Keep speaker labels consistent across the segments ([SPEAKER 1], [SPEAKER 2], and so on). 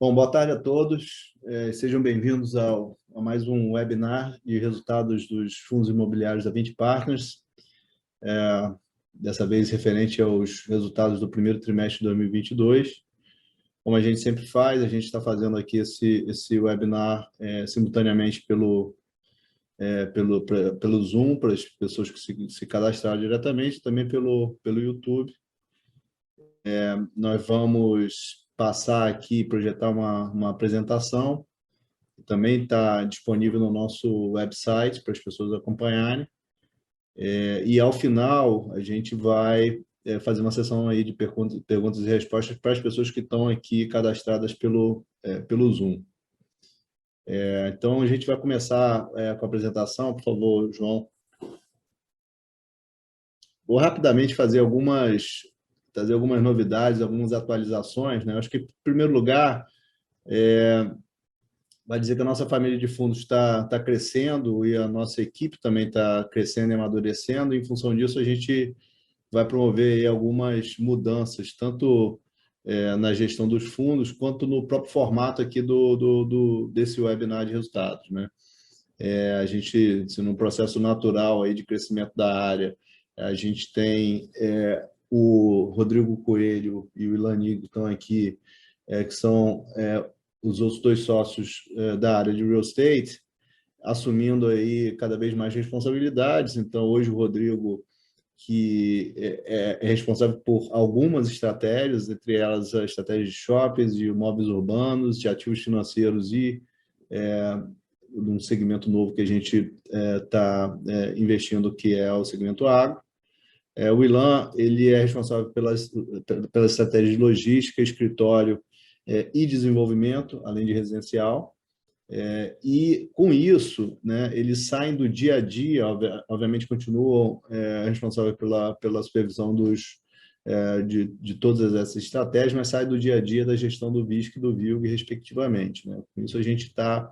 [SPEAKER 1] Bom, boa tarde a todos. Sejam bem-vindos a mais um webinar de resultados dos fundos imobiliários da Vinci Partners. Dessa vez referente aos resultados do primeiro trimestre de 2022. Como a gente sempre faz, a gente está fazendo aqui esse webinar simultaneamente pelo Zoom, para as pessoas que se cadastraram diretamente, também pelo YouTube. Nós vamos passar aqui, projetar uma apresentação, que também está disponível no nosso website para as pessoas acompanharem. E, ao final, a gente vai fazer uma sessão aí de perguntas e respostas para as pessoas que estão aqui cadastradas pelo Zoom. Então, a gente vai começar com a apresentação. Por favor, João. Vou rapidamente fazer algumas novidades, algumas atualizações, né? Acho que, em primeiro lugar, vai dizer que a nossa família de fundos está crescendo e a nossa equipe também está crescendo e amadurecendo. Em função disso, a gente vai promover aí algumas mudanças, tanto na gestão dos fundos, quanto no próprio formato aqui desse webinar de resultados, né? A gente, num processo natural aí de crescimento da área, a gente tem o Rodrigo Coelho e o Ilani que estão aqui, que são os outros dois sócios da área de real estate, assumindo aí cada vez mais responsabilidades. Então, hoje o Rodrigo, que é responsável por algumas estratégias, entre elas a estratégia de shoppings, de imóveis urbanos, de ativos financeiros e de um segmento novo que a gente está investindo, que é o segmento agro. O Ilan, ele é responsável pela estratégia de logística, escritório e desenvolvimento, além de residencial. E, com isso, né, eles saem do dia a dia, obviamente continuam responsáveis pela supervisão de todas essas estratégias, mas saem do dia a dia da gestão do VISC e do VILG, respectivamente, né? Com isso, a gente está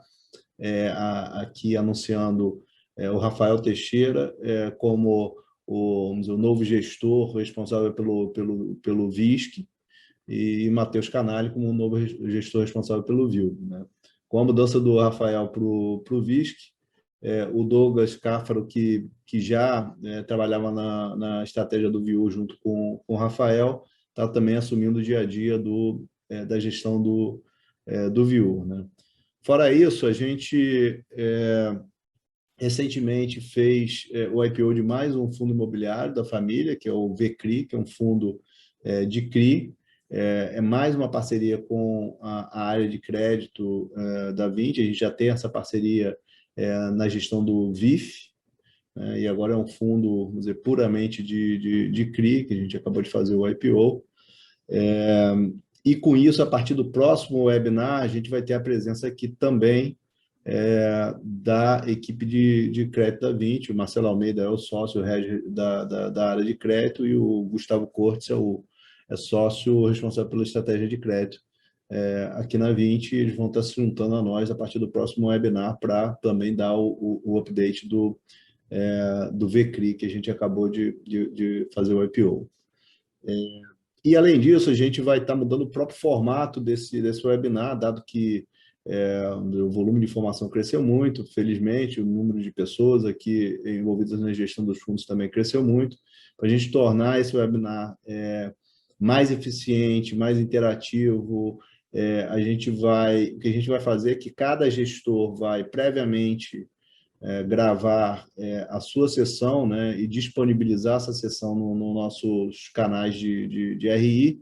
[SPEAKER 1] aqui anunciando o Rafael Teixeira como o novo gestor responsável pelo VISC, e Matheus Canali como o novo gestor responsável pelo VILG, né? Com a mudança do Rafael para o VISC, o Douglas Cáfaro, que já trabalhava na estratégia do VIU junto com o Rafael, está também assumindo o dia a dia da gestão do VIU, né? Fora isso, a gente recentemente fez o IPO de mais um fundo imobiliário da família, que é o VCRI, que é um fundo de CRI. É mais uma parceria com a área de crédito da Vinci. A gente já tem essa parceria na gestão do VIF, e agora é um fundo, vamos dizer, puramente de CRI, que a gente acabou de fazer o IPO. E, com isso, a partir do próximo webinar, a gente vai ter a presença aqui também da equipe de crédito da Vinci. O Marcelo Almeida é o sócio da área de crédito, e o Gustavo Cortes é sócio responsável pela estratégia de crédito aqui na Vinci. Eles vão estar se juntando a nós a partir do próximo webinar para também dar o update do VCRI, que a gente acabou de fazer o IPO. E, além disso, a gente vai estar mudando o próprio formato desse webinar, dado que o volume de informação cresceu muito. Felizmente, o número de pessoas aqui envolvidas na gestão dos fundos também cresceu muito. Para a gente tornar esse webinar mais eficiente, mais interativo, o que a gente vai fazer é que cada gestor vai previamente gravar a sua sessão, né, e disponibilizar essa sessão nos nossos canais de RI,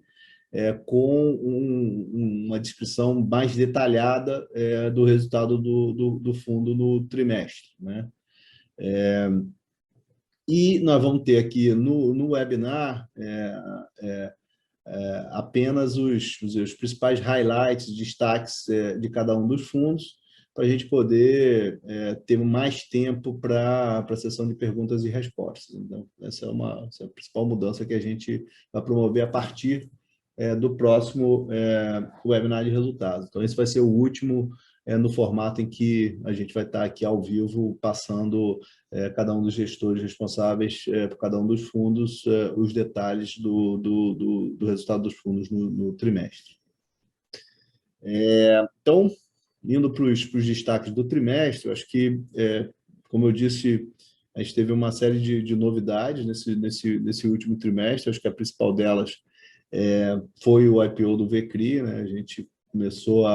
[SPEAKER 1] com uma descrição mais detalhada do resultado do fundo no trimestre, né? E nós vamos ter aqui no webinar apenas os principais highlights, destaques de cada um dos fundos, para a gente poder ter mais tempo para a sessão de perguntas e respostas. Então, essa é a principal mudança que a gente vai promover a partir do próximo webinar de resultados. Então, esse vai ser o último no formato em que a gente vai estar aqui ao vivo, passando cada um dos gestores responsáveis por cada um dos fundos os detalhes do resultado dos fundos no trimestre. Então, indo para os destaques do trimestre, eu acho que, como eu disse, a gente teve uma série de novidades nesse último trimestre. Acho que a principal delas foi o IPO do Vecri, né? A gente começou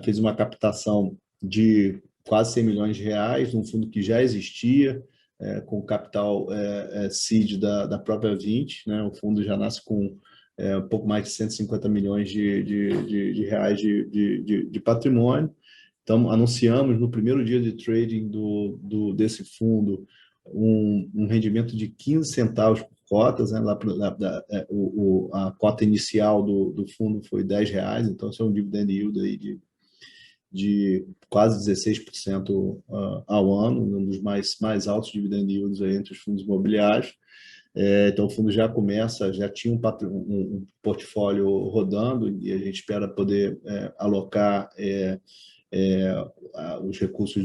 [SPEAKER 1] fez uma captação de quase 100 milhões de reais, num fundo que já existia, com capital seed da própria Vinci, né? O fundo já nasce com um pouco mais de 150 milhões de reais de patrimônio. Então, anunciamos no primeiro dia de trading desse fundo um rendimento de 15 centavos por cotas, né? A cota inicial do fundo foi R$ 10, então isso é um dividend yield aí de quase 16% ao ano, um dos mais altos dividend yields aí entre os fundos imobiliários. Então, o fundo já tinha um portfólio rodando e a gente espera poder alocar os recursos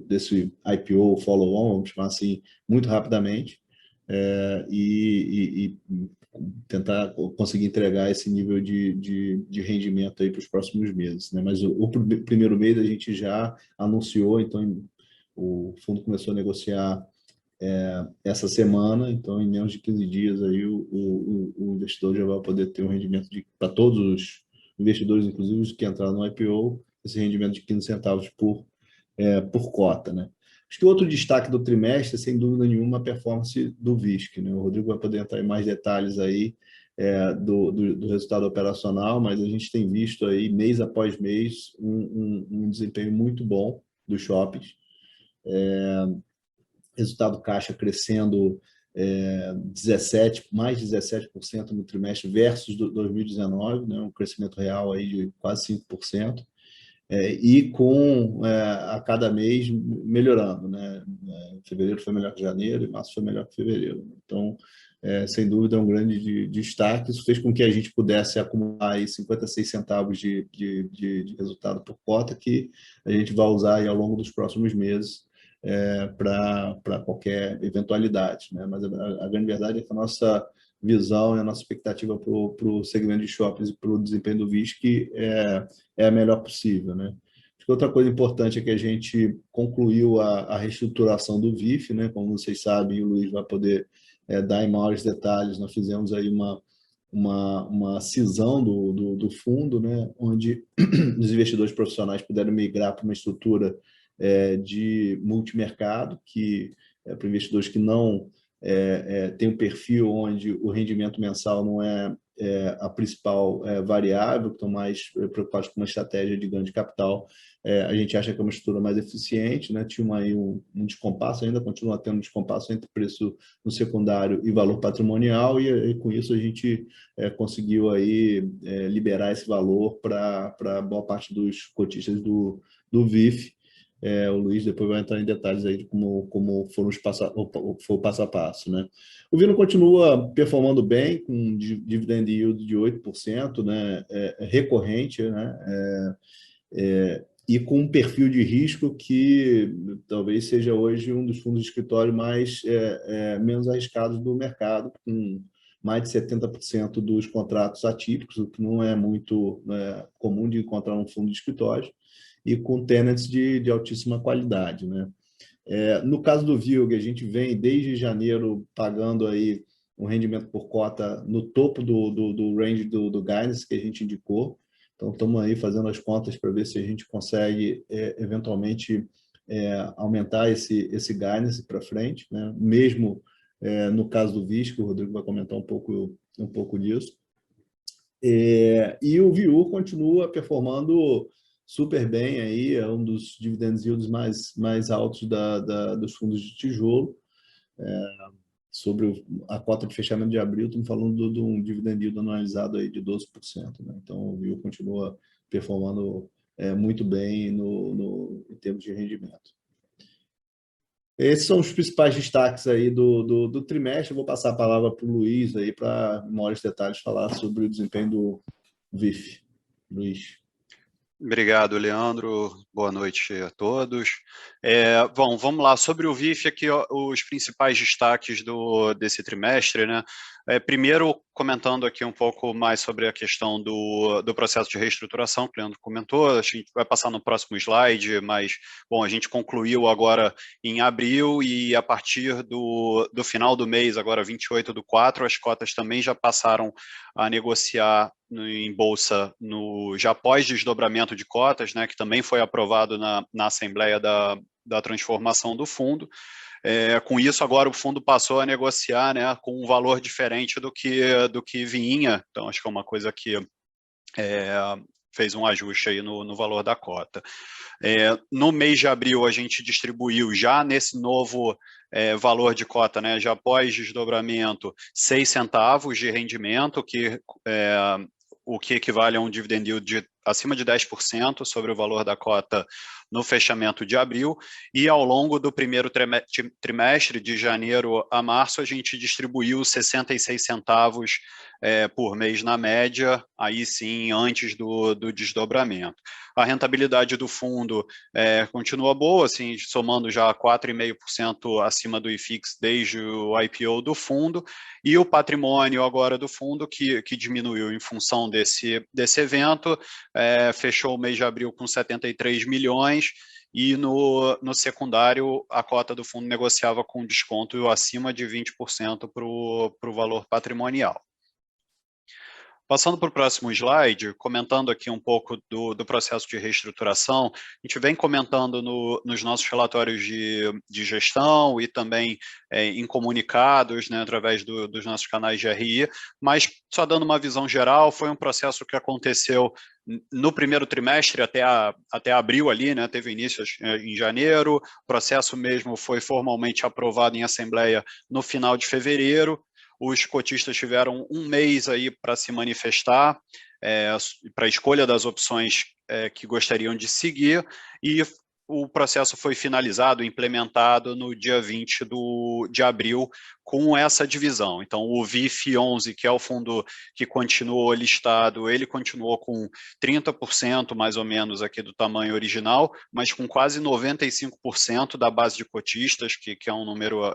[SPEAKER 1] desse IPO, follow-on, vamos chamar assim, muito rapidamente, e tentar conseguir entregar esse nível de rendimento aí para os próximos meses, né? Mas o primeiro mês a gente já anunciou, então o fundo começou a negociar essa semana, então em menos de 15 dias aí o investidor já vai poder ter um rendimento para todos os investidores, inclusive os que entraram no IPO, esse rendimento de 15 centavos por cota, né? Acho que outro destaque do trimestre, sem dúvida nenhuma, a performance do VISC, né? O Rodrigo vai poder entrar em mais detalhes aí do resultado operacional, mas a gente tem visto aí, mês após mês, um desempenho muito bom dos shoppings. Resultado caixa crescendo mais de 17% no trimestre versus 2019, né? Um crescimento real aí de quase 5%. E a cada mês melhorando, né? Fevereiro foi melhor que janeiro e março foi melhor que fevereiro. Então, sem dúvida, é um grande destaque. Isso fez com que a gente pudesse acumular aí 56 centavos de resultado por cota, que a gente vai usar aí ao longo dos próximos meses para qualquer eventualidade, né? Mas a grande verdade é que a nossa visão e a nossa expectativa para o segmento de shoppings e para o desempenho do VISC é a melhor possível, né? Acho que outra coisa importante é que a gente concluiu a reestruturação do VIF, né? Como vocês sabem, o Luiz vai poder dar em maiores detalhes. Nós fizemos aí uma cisão do fundo, né? Onde os investidores profissionais puderam migrar para uma estrutura de multimercado, que para investidores que não tem um perfil onde o rendimento mensal não é a principal variável, que estão mais preocupados com uma estratégia de ganho de capital. A gente acha que é uma estrutura mais eficiente, né? Tinha aí um descompasso, ainda continua tendo um descompasso entre preço no secundário e valor patrimonial, e com isso a gente conseguiu aí liberar esse valor para boa parte dos cotistas do VIF. O Luiz depois vai entrar em detalhes aí de como foram foi o passo a passo, né? O Vino continua performando bem, com dividend yield de 8%, né? Recorrente, né? E com um perfil de risco que talvez seja hoje um dos fundos de escritório menos arriscados do mercado, com mais de 70% dos contratos atípicos, o que não é muito comum de encontrar um fundo de escritório, e com tenants de altíssima qualidade, né? No caso do VILG, a gente vem desde janeiro pagando aí um rendimento por cota no topo do range do guidance que a gente indicou. Então, estamos aí fazendo as contas para ver se a gente consegue, eventualmente, aumentar esse guidance para frente, né? Mesmo no caso do VISC, o Rodrigo vai comentar um pouco disso. E o VIU continua performando super bem, aí, é um dos dividend yields mais altos dos fundos de tijolo. Sobre a cota de fechamento de abril, estamos falando de um dividend yield anualizado aí de 12%, né? Então, o VIU continua performando muito bem em termos de rendimento. Esses são os principais destaques aí do trimestre. Eu vou passar a palavra para o Luiz aí para, em maiores detalhes, falar sobre o desempenho do VIF. Luiz.
[SPEAKER 2] Obrigado, Leandro. Boa noite a todos. Bom, vamos lá. Sobre o VIF, aqui ó, os principais destaques desse trimestre, né? Primeiro, comentando aqui um pouco mais sobre a questão do processo de reestruturação que o Leandro comentou, a gente vai passar no próximo slide, mas, bom, a gente concluiu agora em abril e a partir do final do mês, agora 28/4, as cotas também já passaram a negociar em bolsa já pós-desdobramento de cotas, né, que também foi aprovado na Assembleia da Transformação do Fundo. Com isso, agora o fundo passou a negociar, né, com um valor diferente do que vinha, então acho que é uma coisa que fez um ajuste aí no valor da cota. No mês de abril, a gente distribuiu já nesse novo valor de cota, né, já após desdobramento, 6 centavos de rendimento, o que equivale a um dividend yield de acima de 10% sobre o valor da cota no fechamento de abril, e ao longo do primeiro trimestre, de janeiro a março, a gente distribuiu 66 centavos por mês na média, aí sim, antes do desdobramento. A rentabilidade do fundo continua boa, assim, somando já 4,5% acima do IFIX desde o IPO do fundo, e o patrimônio agora do fundo, que diminuiu em função desse evento, fechou o mês de abril com 73 milhões, e no secundário a cota do fundo negociava com desconto acima de 20% para o valor patrimonial. Passando para o próximo slide, comentando aqui um pouco do processo de reestruturação, a gente vem comentando nos nossos relatórios de gestão e também em comunicados, né, através dos nossos canais de RI, mas só dando uma visão geral, foi um processo que aconteceu no primeiro trimestre até abril ali, né, teve início em janeiro, o processo mesmo foi formalmente aprovado em assembleia no final de fevereiro. Os cotistas tiveram um mês aí para se manifestar, para a escolha das opções que gostariam de seguir, e o processo foi finalizado, implementado no dia 20 de abril, com essa divisão. Então, o VIF11, que é o fundo que continuou listado, ele continuou com 30% mais ou menos aqui do tamanho original, mas com quase 95% da base de cotistas, que é um número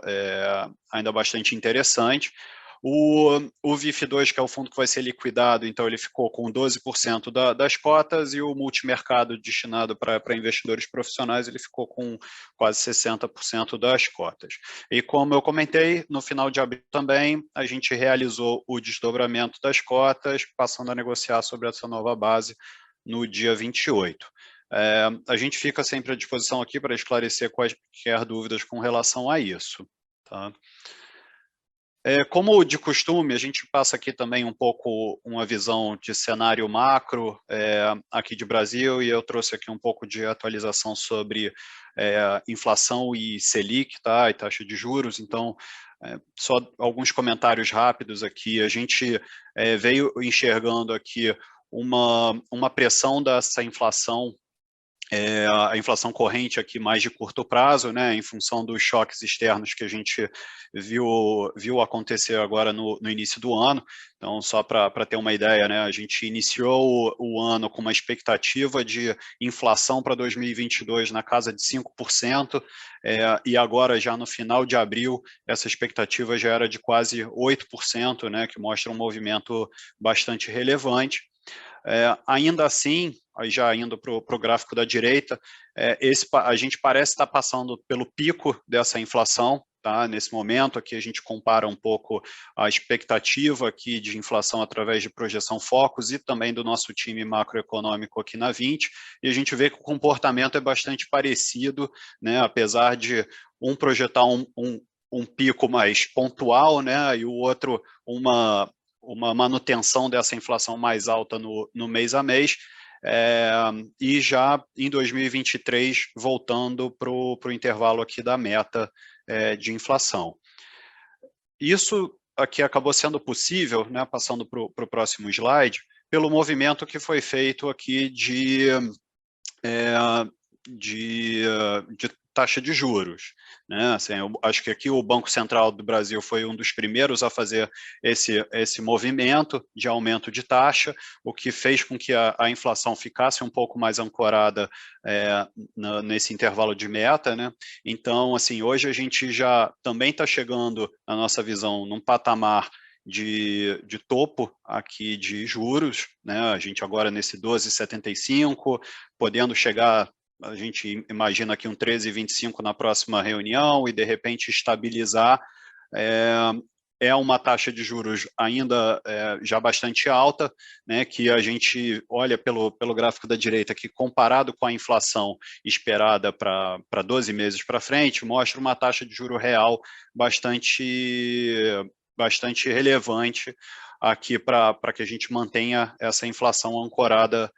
[SPEAKER 2] ainda bastante interessante. O VIF2, que é o fundo que vai ser liquidado, então ele ficou com 12% das cotas, e o multimercado destinado para investidores profissionais, ele ficou com quase 60% das cotas. E como eu comentei, no final de abril também, a gente realizou o desdobramento das cotas, passando a negociar sobre essa nova base no dia 28. A gente fica sempre à disposição aqui para esclarecer quaisquer dúvidas com relação a isso. Tá? Como de costume, a gente passa aqui também um pouco uma visão de cenário macro aqui de Brasil, e eu trouxe aqui um pouco de atualização sobre inflação e Selic, tá? E taxa de juros. Então, só alguns comentários rápidos aqui. A gente veio enxergando aqui uma pressão dessa inflação, a inflação corrente aqui mais de curto prazo, né, em função dos choques externos que a gente viu acontecer agora no início do ano. Então, só para ter uma ideia, né, a gente iniciou o ano com uma expectativa de inflação para 2022 na casa de 5%, e agora, já no final de abril, essa expectativa já era de quase 8%, né, que mostra um movimento bastante relevante. Ainda assim, aí já indo para o gráfico da direita, a gente parece estar passando pelo pico dessa inflação, tá? Nesse momento aqui a gente compara um pouco a expectativa aqui de inflação através de projeção Focus e também do nosso time macroeconômico aqui na 20, e a gente vê que o comportamento é bastante parecido, né? Apesar de um projetar um pico mais pontual, né? E o outro uma manutenção dessa inflação mais alta no mês a mês, e já em 2023 voltando para o intervalo aqui da meta de inflação. Isso aqui acabou sendo possível, né, passando para o próximo slide, pelo movimento que foi feito aqui de taxa de juros, né? Assim, eu acho que aqui o Banco Central do Brasil foi um dos primeiros a fazer esse movimento de aumento de taxa, o que fez com que a inflação ficasse um pouco mais ancorada nesse intervalo de meta, né? Então, assim, hoje a gente já também está chegando, na nossa visão, num patamar de topo aqui de juros, né? A gente agora nesse 12,75, podendo chegar, a gente imagina aqui um 13,25 na próxima reunião e de repente estabilizar. É uma taxa de juros ainda já bastante alta, né, que a gente olha pelo gráfico da direita, que comparado com a inflação esperada para 12 meses para frente, mostra uma taxa de juro real bastante relevante aqui para que a gente mantenha essa inflação ancorada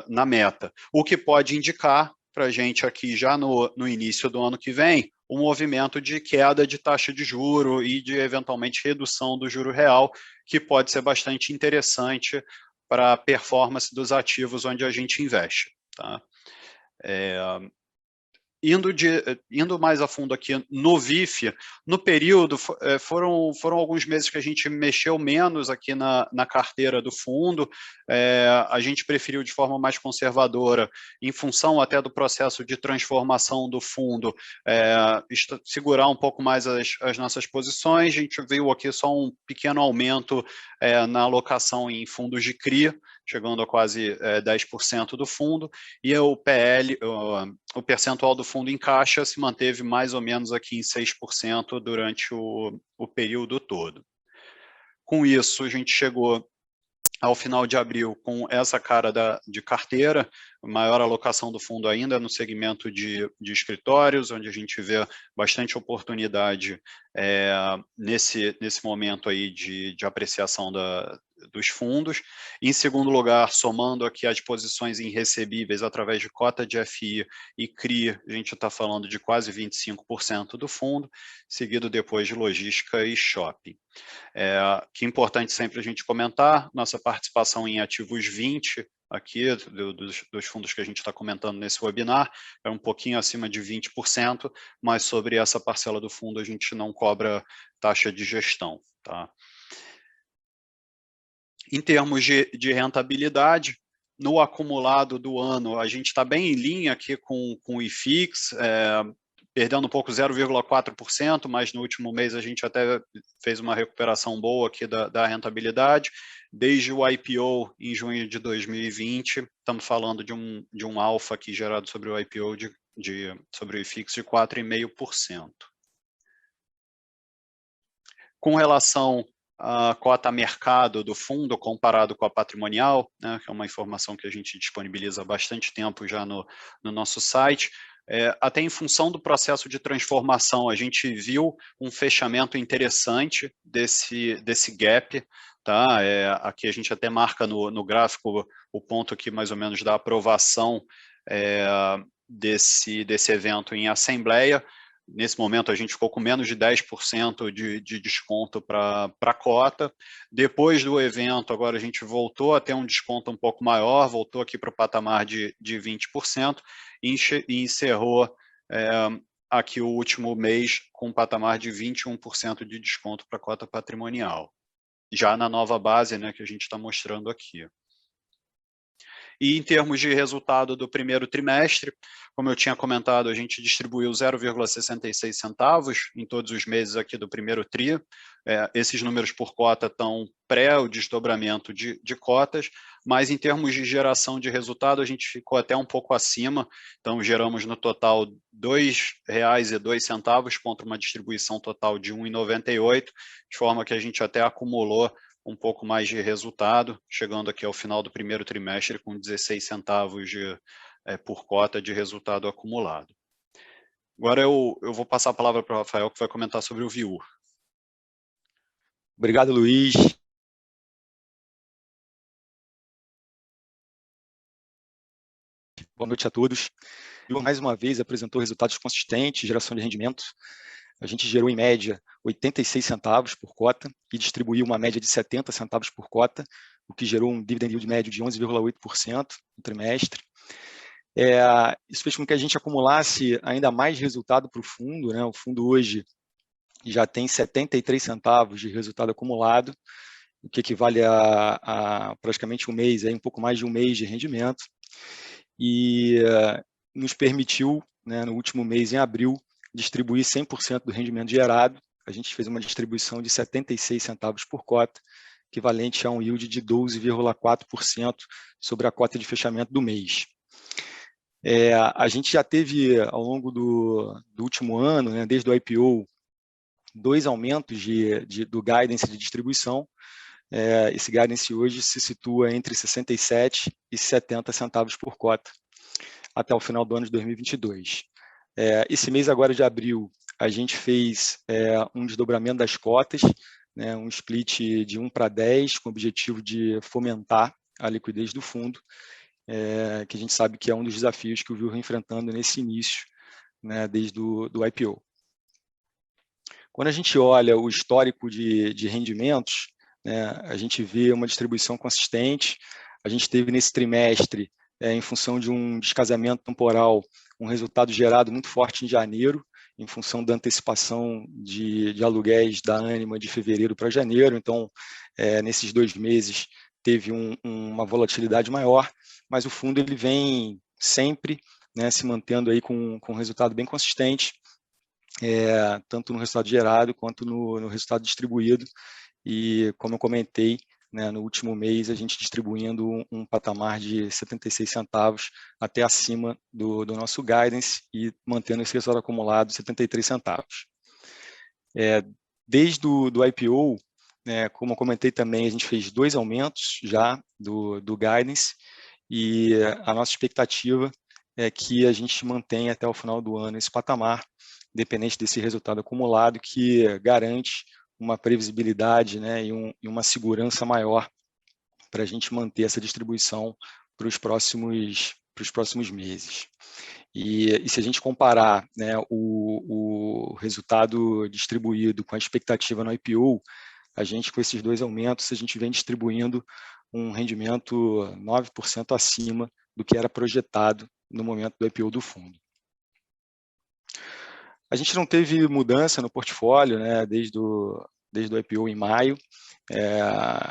[SPEAKER 2] na meta. O que pode indicar para a gente aqui já no início do ano que vem, um movimento de queda de taxa de juro e de, eventualmente, redução do juro real, que pode ser bastante interessante para a performance dos ativos onde a gente investe. Tá? Indo mais a fundo aqui no VIF, no período, foram alguns meses que a gente mexeu menos aqui na carteira do fundo, a gente preferiu de forma mais conservadora, em função até do processo de transformação do fundo, segurar um pouco mais as nossas posições. A gente viu aqui só um pequeno aumento na alocação em fundos de CRI, chegando a quase 10% do fundo, e o PL, o percentual do fundo em caixa se manteve mais ou menos aqui em 6% durante o período todo. Com isso, a gente chegou ao final de abril com essa cara de carteira, maior alocação do fundo ainda no segmento de escritórios, onde a gente vê bastante oportunidade nesse momento aí de apreciação dos fundos. Em segundo lugar, somando aqui as posições em recebíveis através de cota de FI e CRI, a gente está falando de quase 25% do fundo, seguido depois de logística e shopping. Que é importante sempre a gente comentar, nossa participação em ativos 20, aqui, dos fundos que a gente está comentando nesse webinar, é um pouquinho acima de 20%, mas sobre essa parcela do fundo a gente não cobra taxa de gestão. Tá? Em termos de rentabilidade, no acumulado do ano, a gente está bem em linha aqui com o IFIX, perdendo um pouco 0,4%, mas no último mês a gente até fez uma recuperação boa aqui da rentabilidade. Desde o IPO em junho de 2020, estamos falando de um alfa aqui gerado sobre o IPO sobre o IFIX de 4,5%. Com relação à cota mercado do fundo comparado com a patrimonial, né, que é uma informação que a gente disponibiliza há bastante tempo já no nosso site, até em função do processo de transformação, a gente viu um fechamento interessante desse gap. Tá? Aqui a gente até marca no gráfico o ponto aqui mais ou menos da aprovação desse evento em assembleia. Nesse momento, a gente ficou com menos de 10% de desconto para a cota. Depois do evento, agora a gente voltou a ter um desconto um pouco maior, voltou aqui para o patamar de 20% e encerrou aqui o último mês com um patamar de 21% de desconto para a cota patrimonial. Já na nova base, né, que a gente está mostrando aqui. E em termos de resultado do primeiro trimestre, como eu tinha comentado, a gente distribuiu 0,66 centavos em todos os meses aqui do primeiro TRI. Esses números por cota estão pré o desdobramento de cotas, mas em termos de geração de resultado, a gente ficou até um pouco acima. Então, geramos no total R$ 2,02 contra uma distribuição total de R$ 1,98, de forma que a gente até acumulou um pouco mais de resultado, chegando aqui ao final do primeiro trimestre com 16 centavos por cota de resultado acumulado. Agora eu vou passar a palavra para o Rafael, que vai comentar sobre o VIU.
[SPEAKER 3] Obrigado, Luiz. Boa noite a todos. Mais uma vez apresentou resultados consistentes, geração de rendimento. A gente gerou, em média, 86 centavos por cota e distribuiu uma média de 70 centavos por cota, o que gerou um dividend yield médio de 11,8% no trimestre. Isso fez com que a gente acumulasse ainda mais resultado para o fundo, né? O fundo hoje já tem 73 centavos de resultado acumulado, o que equivale a praticamente um mês, um pouco mais de um mês de rendimento, e nos permitiu, né, no último mês, em abril, distribuir 100% do rendimento gerado, a gente fez uma distribuição de 76 centavos por cota, equivalente a um yield de 12,4% sobre a cota de fechamento do mês. A gente já teve, ao longo do último ano, né, desde o IPO, 2 aumentos do guidance de distribuição. Esse guidance hoje se situa entre 67 e 70 centavos por cota, até o final do ano de 2022. Esse mês agora de abril, a gente fez um desdobramento das cotas, né, um split de 1:10, com o objetivo de fomentar a liquidez do fundo, que a gente sabe que é um dos desafios que o VIL vem enfrentando nesse início, né, desde do IPO. Quando a gente olha o histórico de rendimentos, né, a gente vê uma distribuição consistente. A gente teve nesse trimestre, em função de um descasamento temporal, um resultado gerado muito forte em janeiro, em função da antecipação de aluguéis da Ânima de fevereiro para janeiro. Então, nesses 2 meses, teve uma volatilidade maior, mas o fundo ele vem sempre, né, se mantendo aí com um resultado bem consistente, tanto no resultado gerado quanto no resultado distribuído. E, como eu comentei, né, no último mês, a gente distribuindo um patamar de 76 centavos até acima do nosso guidance e mantendo esse resultado acumulado de 73 centavos. Desde do IPO, né, como eu comentei também, a gente fez 2 aumentos já do guidance, e a nossa expectativa é que a gente mantenha até o final do ano esse patamar, independente desse resultado acumulado, que garante uma previsibilidade, né, e uma segurança maior para a gente manter essa distribuição para os próximos meses. E se a gente comparar, né, o resultado distribuído com a expectativa no IPO, a gente, com esses 2 aumentos, a gente vem distribuindo um rendimento 9% acima do que era projetado no momento do IPO do fundo. A gente não teve mudança no portfólio, né, desde o IPO em maio.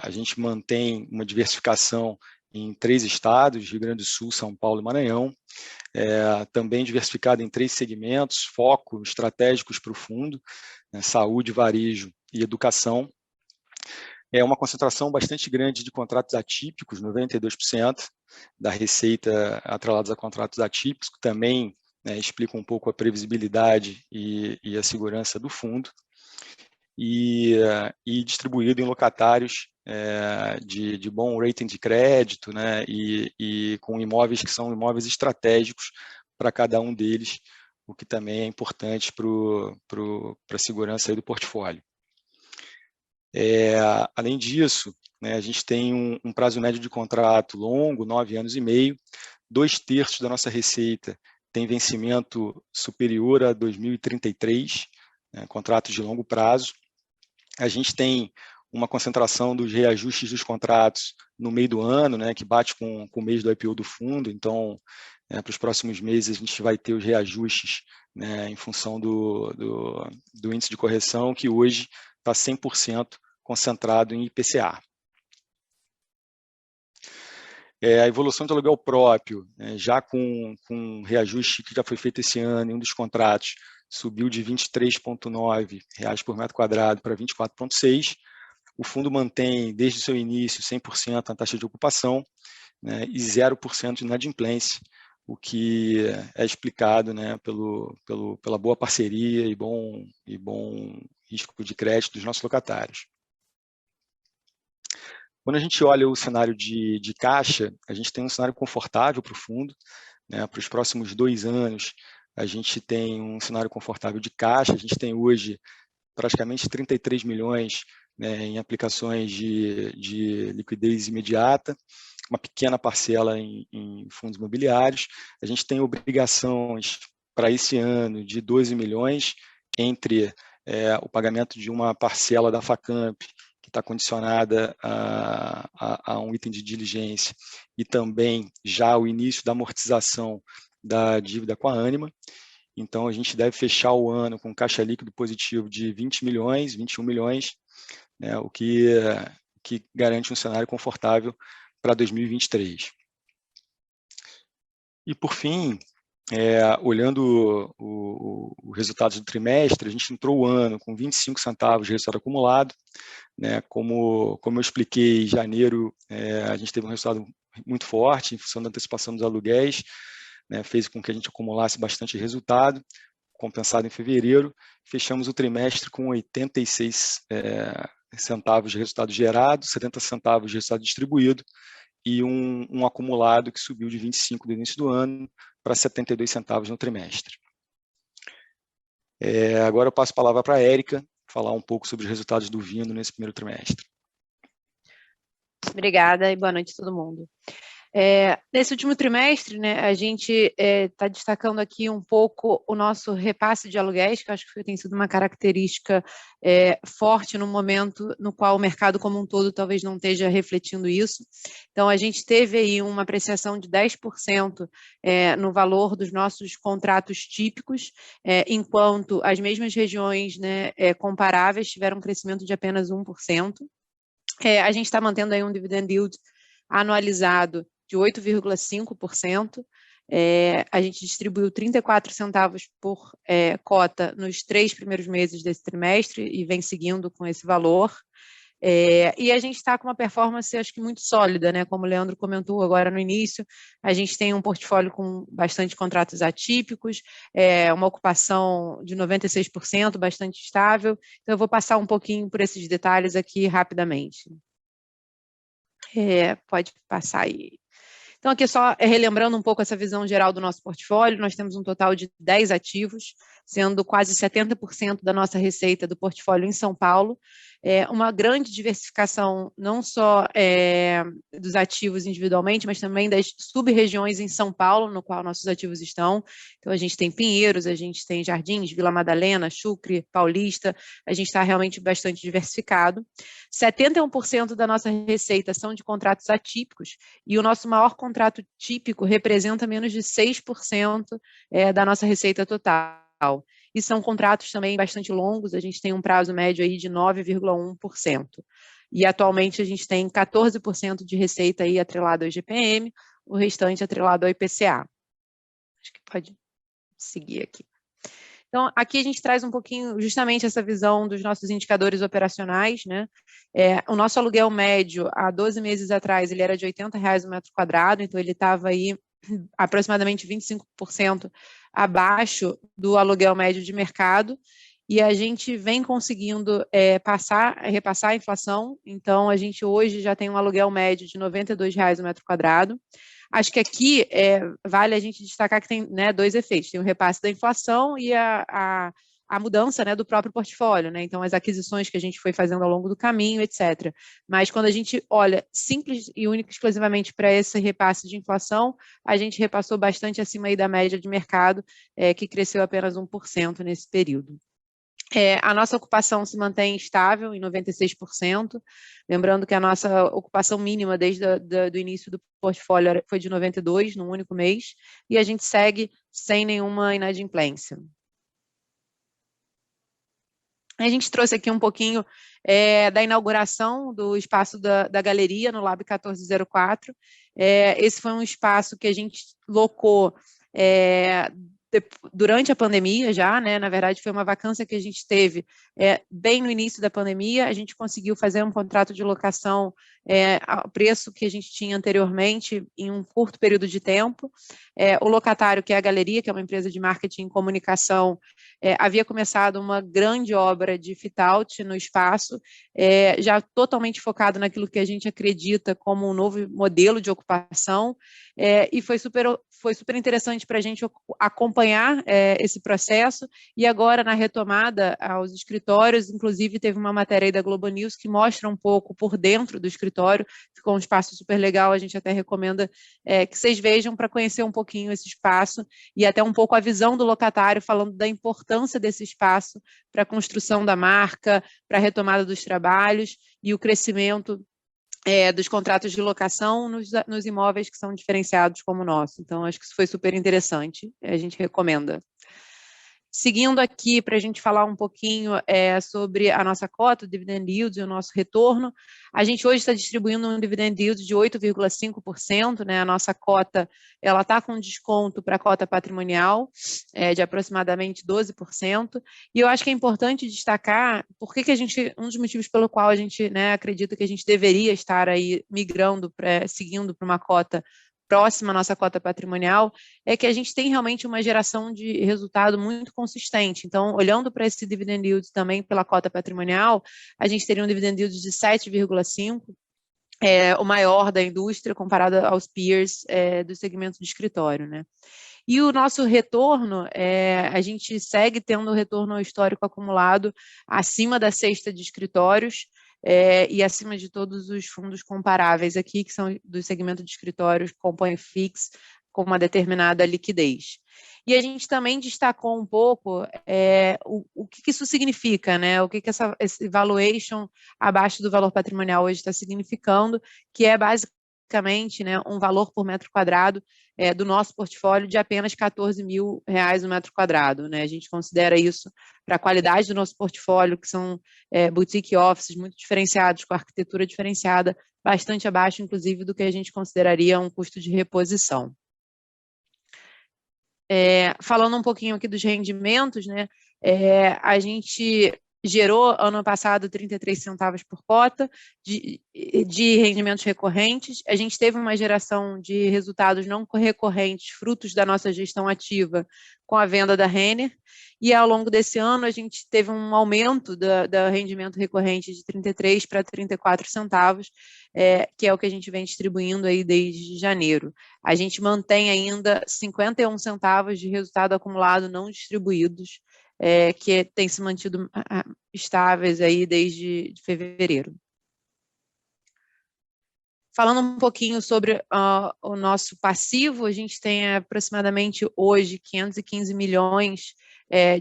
[SPEAKER 3] A gente mantém uma diversificação em 3 estados, Rio Grande do Sul, São Paulo e Maranhão, também diversificado em 3 segmentos, foco estratégicos para o fundo, né, saúde, varejo e educação. Uma concentração bastante grande de contratos atípicos, 92% da receita atrelados a contratos atípicos, que também, né, explica um pouco a previsibilidade e a segurança do fundo, e distribuído em locatários de bom rating de crédito, né, e com imóveis que são imóveis estratégicos para cada um deles, o que também é importante para a segurança aí do portfólio. Além disso, né, a gente tem um prazo médio de contrato longo, 9 anos e meio, 2/3 da nossa receita tem vencimento superior a 2033, né, contratos de longo prazo. A gente tem uma concentração dos reajustes dos contratos no meio do ano, né, que bate com o mês do IPO do fundo. Então, para os próximos meses, a gente vai ter os reajustes, né, em função do índice de correção, que hoje está 100% concentrado em IPCA. A evolução de aluguel próprio, já com reajuste que já foi feito esse ano em um dos contratos, subiu de R$ 23,9 por metro quadrado para 24,6. O fundo mantém, desde o seu início, 100% a taxa de ocupação, né, e 0% de inadimplência, o que é explicado, né, pela boa parceria e bom risco de crédito dos nossos locatários. Quando a gente olha o cenário de caixa, a gente tem um cenário confortável para o fundo, né, para os próximos 2 anos, a gente tem um cenário confortável de caixa. A gente tem hoje praticamente 33 milhões, né, em aplicações de liquidez imediata, uma pequena parcela em fundos imobiliários. A gente tem obrigações para esse ano de 12 milhões, entre o pagamento de uma parcela da Facamp, que está condicionada a um item de diligência, e também já o início da amortização da dívida com a Ânima. Então, a gente deve fechar o ano com caixa líquido positivo de 20 milhões, 21 milhões, né, o que garante um cenário confortável para 2023. E, por fim, olhando o resultado do trimestre, a gente entrou o ano com 25 centavos de resultado acumulado, né? Como eu expliquei, em janeiro a gente teve um resultado muito forte em função da antecipação dos aluguéis, né? Fez com que a gente acumulasse bastante resultado, compensado em fevereiro. Fechamos o trimestre com 86 centavos de resultado gerado, 70 centavos de resultado distribuído, e um acumulado que subiu de 25 do início do ano para 72 centavos no trimestre. Agora eu passo a palavra para a Érica, falar um pouco sobre os resultados do Vino nesse primeiro trimestre.
[SPEAKER 4] Obrigada e boa noite a todo mundo. Nesse último trimestre, né, a gente está destacando aqui um pouco o nosso repasse de aluguéis, que eu acho que tem sido uma característica forte no momento no qual o mercado como um todo talvez não esteja refletindo isso. Então, a gente teve aí uma apreciação de 10% no valor dos nossos contratos típicos, enquanto as mesmas regiões, né, comparáveis tiveram um crescimento de apenas 1%. A gente está mantendo aí um dividend yield anualizado de 8,5%. A gente distribuiu 34 centavos por cota nos 3 primeiros meses desse trimestre e vem seguindo com esse valor. E a gente está com uma performance, acho que muito sólida, né? Como o Leandro comentou agora no início, a gente tem um portfólio com bastante contratos atípicos, uma ocupação de 96%, bastante estável. Então, eu vou passar um pouquinho por esses detalhes aqui rapidamente. Pode passar aí. Então, aqui só relembrando um pouco essa visão geral do nosso portfólio, nós temos um total de 10 ativos, sendo quase 70% da nossa receita do portfólio em São Paulo, uma grande diversificação não só dos ativos individualmente, mas também das sub-regiões em São Paulo, no qual nossos ativos estão. Então, a gente tem Pinheiros, a gente tem Jardins, Vila Madalena, Chucre, Paulista, a gente está realmente bastante diversificado. 71% da nossa receita são de contratos atípicos, e o nosso maior contrato típico representa menos de 6% da nossa receita total. E são contratos também bastante longos, a gente tem um prazo médio aí de 9,1%. E atualmente a gente tem 14% de receita aí atrelado ao IGPM, o restante atrelado ao IPCA. Acho que pode seguir aqui. Então, aqui a gente traz um pouquinho justamente essa visão dos nossos indicadores operacionais, né? O nosso aluguel médio, há 12 meses atrás, ele era de R$80 o metro quadrado, então ele estava aí aproximadamente 25% abaixo do aluguel médio de mercado, e a gente vem conseguindo repassar a inflação. Então a gente hoje já tem um aluguel médio de R$92 o metro quadrado. Acho que aqui vale a gente destacar que tem, né, dois efeitos, tem o repasse da inflação e a mudança, né, do próprio portfólio, né? Então as aquisições que a gente foi fazendo ao longo do caminho, etc. Mas quando a gente olha simples e única exclusivamente para esse repasse de inflação, a gente repassou bastante acima aí da média de mercado, que cresceu apenas 1% nesse período. A nossa ocupação se mantém estável em 96%, lembrando que a nossa ocupação mínima desde o início do portfólio foi de 92% num único mês, e a gente segue sem nenhuma inadimplência. A gente trouxe aqui um pouquinho da inauguração do espaço da galeria no Lab 1404. Esse foi um espaço que a gente locou durante a pandemia já, né? Na verdade, foi uma vacância que a gente teve bem no início da pandemia. A gente conseguiu fazer um contrato de locação ao preço que a gente tinha anteriormente em um curto período de tempo. O locatário, que é a galeria, que é uma empresa de marketing e comunicação, havia começado uma grande obra de fit-out no espaço, já totalmente focado naquilo que a gente acredita como um novo modelo de ocupação, e foi super interessante para a gente acompanhar esse processo. E agora, na retomada aos escritórios, inclusive teve uma matéria aí da Globo News que mostra um pouco por dentro do escritório, ficou um espaço super legal, a gente até recomenda que vocês vejam para conhecer um pouquinho esse espaço e até um pouco a visão do locatário, falando da importância desse espaço para a construção da marca, para a retomada dos trabalhos e o crescimento dos contratos de locação nos imóveis que são diferenciados como o nosso. Então, acho que isso foi super interessante, a gente recomenda. Seguindo aqui, para a gente falar um pouquinho sobre a nossa cota, o dividend yield e o nosso retorno, a gente hoje está distribuindo um dividend yield de 8,5%, né? A nossa cota está com desconto para a cota patrimonial de aproximadamente 12%, e eu acho que é importante destacar um dos motivos pelo qual a gente, né, acredita que a gente deveria estar aí migrando, seguindo para uma cota próxima à nossa cota patrimonial, é que a gente tem realmente uma geração de resultado muito consistente. Então, olhando para esse dividend yield também pela cota patrimonial, a gente teria um dividend yield de 7,5%, o maior da indústria comparado aos peers do segmento de escritório, né? E o nosso retorno, a gente segue tendo o retorno histórico acumulado acima da cesta de escritórios, e acima de todos os fundos comparáveis aqui, que são do segmento de escritórios, compõem FIX com uma determinada liquidez. E a gente também destacou um pouco o que isso significa, né? O que esse valuation abaixo do valor patrimonial hoje está significando, que é basicamente, né, um valor por metro quadrado do nosso portfólio de apenas R$14 mil o metro quadrado, né? A gente considera isso, para a qualidade do nosso portfólio, que são boutique offices muito diferenciados, com arquitetura diferenciada, bastante abaixo, inclusive, do que a gente consideraria um custo de reposição. Falando um pouquinho aqui dos rendimentos, né? A gente gerou, ano passado, 33 centavos por cota de rendimentos recorrentes. A gente teve uma geração de resultados não recorrentes, frutos da nossa gestão ativa com a venda da Renner, e ao longo desse ano a gente teve um aumento do rendimento recorrente de 33 para 34 centavos, que é o que a gente vem distribuindo aí desde janeiro. A gente mantém ainda 51 centavos de resultado acumulado não distribuídos, que tem se mantido estáveis aí desde fevereiro. Falando um pouquinho sobre o nosso passivo, a gente tem aproximadamente hoje 515 milhões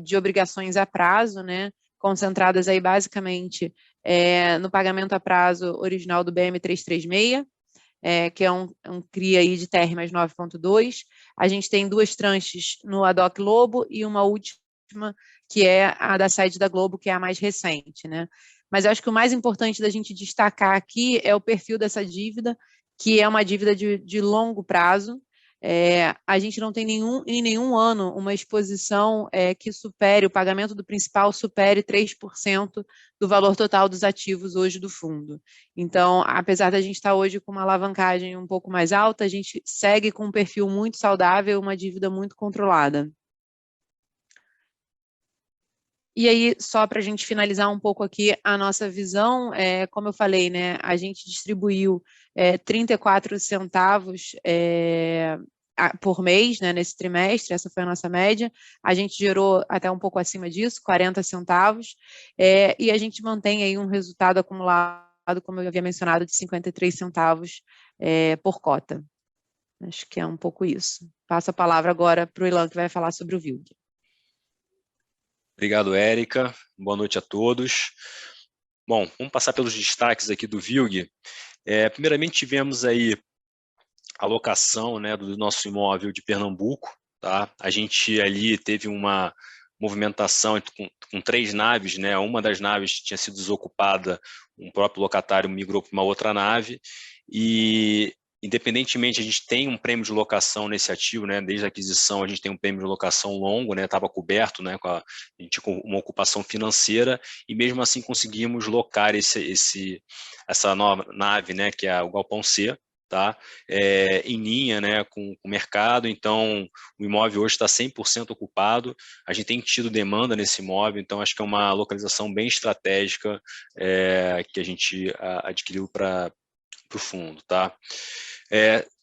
[SPEAKER 4] de obrigações a prazo, né, concentradas aí basicamente no pagamento a prazo original do BM336, que é um CRI aí de TR mais 9,2. A gente tem 2 tranches no Adoc Lobo e uma última, que é a da sede da Globo, que é a mais recente, né? Mas eu acho que o mais importante da gente destacar aqui é o perfil dessa dívida, que é uma dívida de longo prazo. A gente não tem em nenhum ano uma exposição que supere, o pagamento do principal supere 3% do valor total dos ativos hoje do fundo. Então, apesar da gente estar hoje com uma alavancagem um pouco mais alta, a gente segue com um perfil muito saudável, uma dívida muito controlada. E aí, só para a gente finalizar um pouco aqui a nossa visão, como eu falei, né, a gente distribuiu 34 centavos por mês, né, nesse trimestre, essa foi a nossa média. A gente gerou até um pouco acima disso, 40 centavos, e a gente mantém aí um resultado acumulado, como eu havia mencionado, de 53 centavos por cota. Acho que é um pouco isso. Passo a palavra agora para o Ilan, que vai falar sobre o VILG.
[SPEAKER 3] Obrigado, Érica. Boa noite a todos. Bom, vamos passar pelos destaques aqui do VILG. Primeiramente, tivemos aí a locação, né, do nosso imóvel de Pernambuco. Tá? A gente ali teve uma movimentação com 3 naves, né? Uma das naves tinha sido desocupada, um próprio locatário migrou para uma outra nave, e independentemente, a gente tem um prêmio de locação nesse ativo, né? Desde a aquisição a gente tem um prêmio de locação longo, né? Estava coberto, né? A gente com uma ocupação financeira, e mesmo assim conseguimos locar essa nova nave, né? Que é o Galpão C, tá? Em linha, né? Com o mercado. Então o imóvel hoje está 100% ocupado. A gente tem tido demanda nesse imóvel, então acho que é uma localização bem estratégica que a gente adquiriu para o fundo, tá?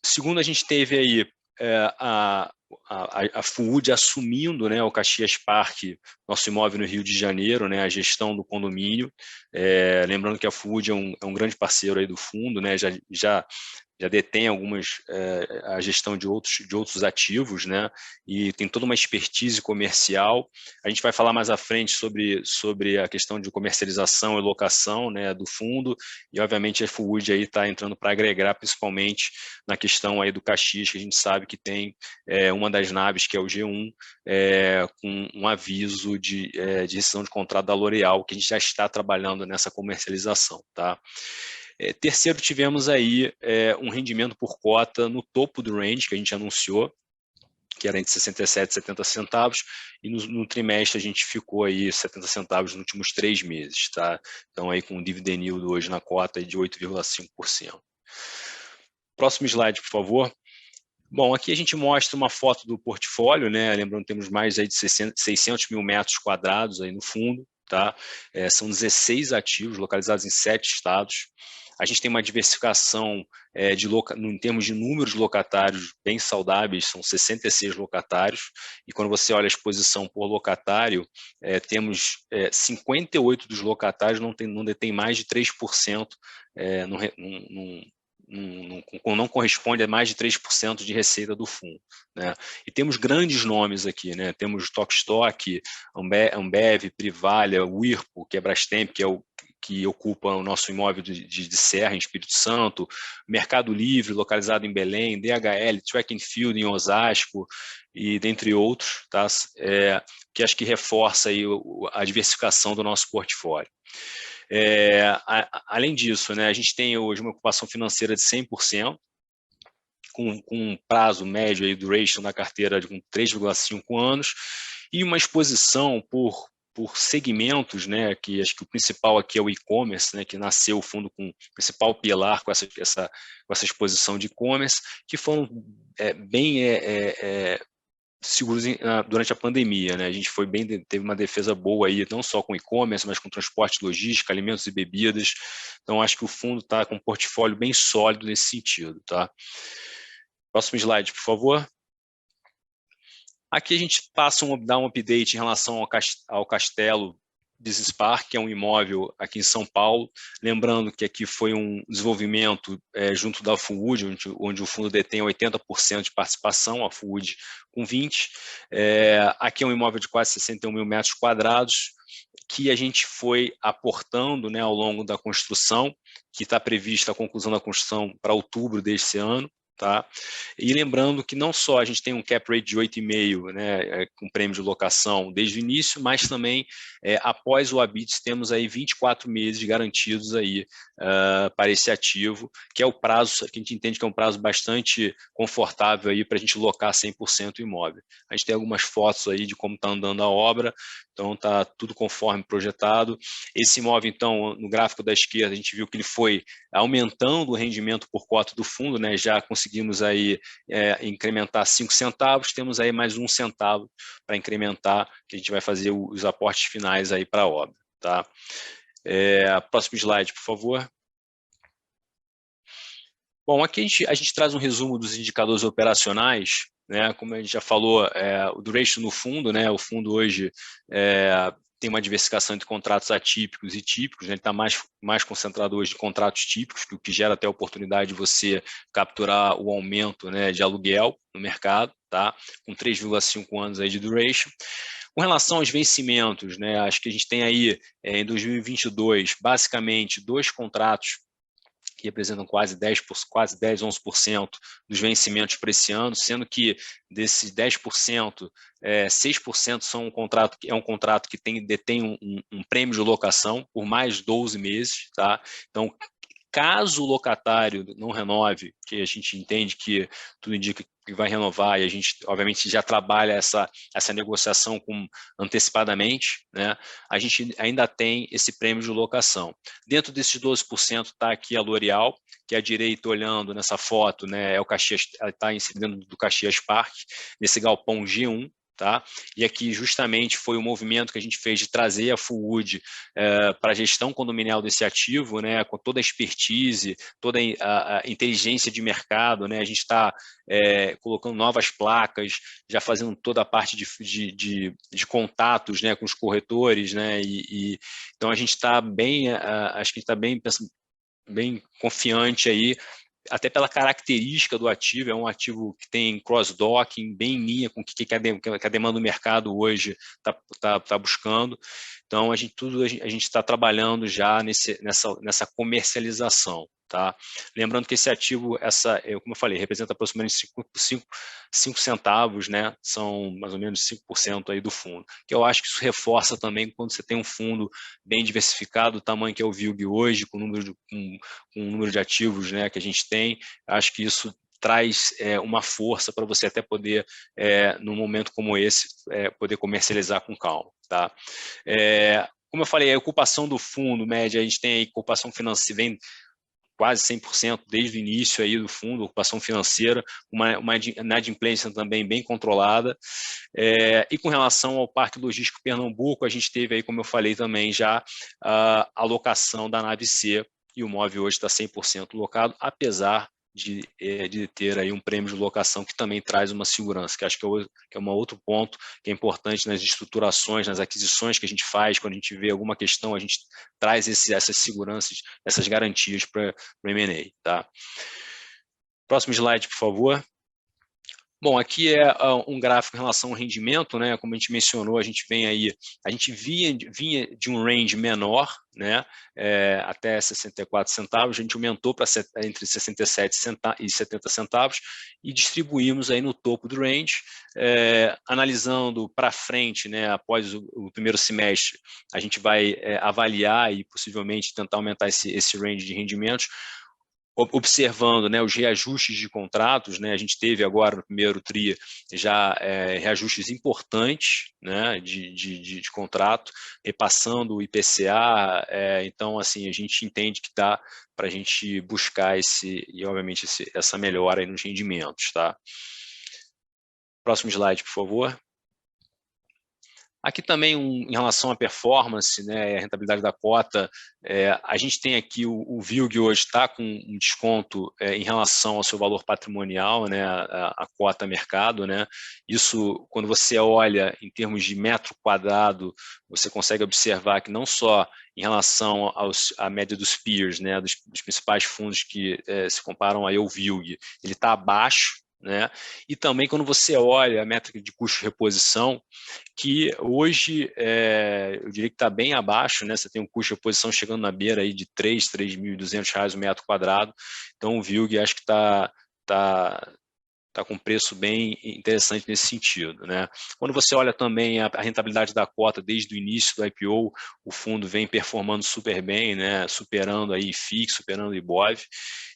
[SPEAKER 3] Segundo, a gente teve aí a FUUD assumindo, né, o Caxias Parque, nosso imóvel no Rio de Janeiro, né, a gestão do condomínio. Lembrando que a FUUD é um grande parceiro aí do fundo, né, já já detém a gestão de outros ativos, né? E tem toda uma expertise comercial. A gente vai falar mais à frente sobre a questão de comercialização e locação, né, do fundo, e obviamente a Fuwood aí está entrando para agregar, principalmente na questão aí do Caxias, que a gente sabe que tem uma das naves, que é o G1, com um aviso de rescisão de contrato da L'Oréal, que a gente já está trabalhando nessa comercialização, tá? Terceiro, tivemos aí um rendimento por cota no topo do range, que a gente anunciou, que era entre 67 e 70 centavos, e no trimestre a gente ficou aí 70 centavos nos últimos 3 meses, tá? Então aí com um dividend yield hoje na cota aí de 8,5%. Próximo slide, por favor. Bom, aqui a gente mostra uma foto do portfólio, né? Lembrando, temos mais aí de 600 mil metros quadrados aí no fundo, tá? São 16 ativos localizados em 7 estados. A gente tem uma diversificação em termos de números de locatários bem saudáveis, são 66 locatários, e quando você olha a exposição por locatário, temos 58 dos locatários não detêm mais de 3%, não corresponde a mais de 3% de receita do fundo, né? E temos grandes nomes aqui, né? Temos Tok-Stock, Ambev, Privalha, Whirlpool, que é Brastemp, que ocupa o nosso imóvel de Serra, em Espírito Santo, Mercado Livre, localizado em Belém, DHL, Track and Field em Osasco, e dentre outros, tá? Que acho que reforça aí a diversificação do nosso portfólio. Além disso, né, a gente tem hoje uma ocupação financeira de 100%, com um prazo médio aí, duration na carteira de 3,5 anos, e uma exposição por segmentos, né, que acho que o principal aqui é o e-commerce, né, que nasceu o fundo com o principal pilar com essa exposição de e-commerce, que foram bem seguros durante a pandemia, né? A gente teve uma defesa boa aí, não só com e-commerce, mas com transporte, logística, alimentos e bebidas. Então, acho que o fundo está com um portfólio bem sólido nesse sentido, tá? Próximo slide, por favor. Aqui a gente dá um update em relação ao Castelo Business Park, que é um imóvel aqui em São Paulo. Lembrando que aqui foi um desenvolvimento junto da Fuwood, onde o fundo detém 80% de participação, a Fuwood com 20%. Aqui é um imóvel de quase 61 mil metros quadrados, que a gente foi aportando, né, ao longo da construção, que está prevista a conclusão da construção para outubro deste ano. Tá? E lembrando que não só a gente tem um cap rate de 8,5, né, com prêmio de locação desde o início, mas também após o habite temos aí 24 meses garantidos aí para esse ativo, que é o prazo que a gente entende que é um prazo bastante confortável aí para a gente locar 100% o imóvel. A gente tem algumas fotos aí de como está andando a obra, então está tudo conforme projetado. Esse imóvel, então, no gráfico da esquerda, a gente viu que ele foi aumentando o rendimento por cota do fundo, né? Já conseguimos aí incrementar 5 centavos, temos aí mais 1 centavo para incrementar, que a gente vai fazer os aportes finais aí para a obra, tá? Próximo slide, por favor. Bom, aqui a gente traz um resumo dos indicadores operacionais, né? Como a gente já falou, o duration no fundo, né? O fundo hoje tem uma diversificação entre contratos atípicos e típicos, né? Ele está mais concentrado hoje em contratos típicos, o que gera até a oportunidade de você capturar o aumento, né, de aluguel no mercado, tá? Com 3,5 anos aí de duration. Com relação aos vencimentos, né? Acho que a gente tem aí, em 2022, basicamente 2 contratos que representam quase 10, 11% dos vencimentos para esse ano, sendo que desses 10%, 6% é um contrato que detém um prêmio de locação por mais 12 meses. Tá? Então, caso o locatário não renove, que a gente entende que tudo indica que vai renovar, e a gente, obviamente, já trabalha essa negociação antecipadamente, né? A gente ainda tem esse prêmio de locação. Dentro desses 12% está aqui a L'Oréal, que à direita, olhando nessa foto, né, o Caxias, está dentro do Caxias Park, nesse galpão G1. Tá? E aqui justamente foi o movimento que a gente fez de trazer a Fuwood para a gestão condominial desse ativo, né, com toda a expertise, toda a inteligência de mercado, né, a gente está colocando novas placas, já fazendo toda a parte de contatos, né, com os corretores, né, então a gente está bem, acho que está bem confiante aí até pela característica do ativo, é um ativo que tem cross-docking, bem em linha com o que a demanda do mercado hoje está buscando. Então, a gente está trabalhando já nessa comercialização. Tá? Lembrando que esse ativo, como eu falei, representa aproximadamente 5 centavos, né? São mais ou menos 5% aí do fundo, que eu acho que isso reforça também quando você tem um fundo bem diversificado, o tamanho que é o VILG hoje, com o número de ativos, né, que a gente tem. Acho que isso traz uma força para você até poder, num momento como esse, poder comercializar com calma. Tá? Como eu falei, a ocupação do fundo, média, a gente tem aí ocupação financeira, vem quase 100% desde o início aí do fundo, ocupação financeira, uma inadimplência também bem controlada. E com relação ao Parque Logístico Pernambuco, a gente teve aí, como eu falei também, já a alocação da nave C, e o MOV hoje está 100% locado, apesar de ter aí um prêmio de locação que também traz uma segurança, que acho que é um outro ponto que é importante nas estruturações, nas aquisições que a gente faz, quando a gente vê alguma questão, a gente traz essas seguranças, essas garantias para o M&A. Tá? Próximo slide, por favor. Bom, aqui é um gráfico em relação ao rendimento, né? Como a gente mencionou, a gente vinha de um range menor, né? Até 64 centavos, a gente aumentou para entre 67 e 70 centavos e distribuímos aí no topo do range, analisando para frente, né? Após o primeiro semestre, a gente vai avaliar e possivelmente tentar aumentar esse range de rendimentos, observando, né, os reajustes de contratos, né, a gente teve agora no primeiro TRI já reajustes importantes, né, de contrato, repassando o IPCA, então assim, a gente entende que dá para a gente buscar obviamente essa melhora aí nos rendimentos. Tá? Próximo slide, por favor. Aqui também, em relação à performance, né, a rentabilidade da cota, a gente tem aqui o VILG hoje está com um desconto em relação ao seu valor patrimonial, né, a cota mercado. Né, isso, quando você olha em termos de metro quadrado, você consegue observar que não só em relação à média dos peers, né, dos principais fundos que se comparam aí ao VILG, ele está abaixo, né? E também quando você olha a métrica de custo de reposição, que hoje eu diria que está bem abaixo, né? Você tem um custo de reposição chegando na beira aí de R$3.200 o metro quadrado, então o VILG acho que está com um preço bem interessante nesse sentido. Né? Quando você olha também a rentabilidade da cota desde o início do IPO, o fundo vem performando super bem, né? Superando aí FIX, superando o IBOV.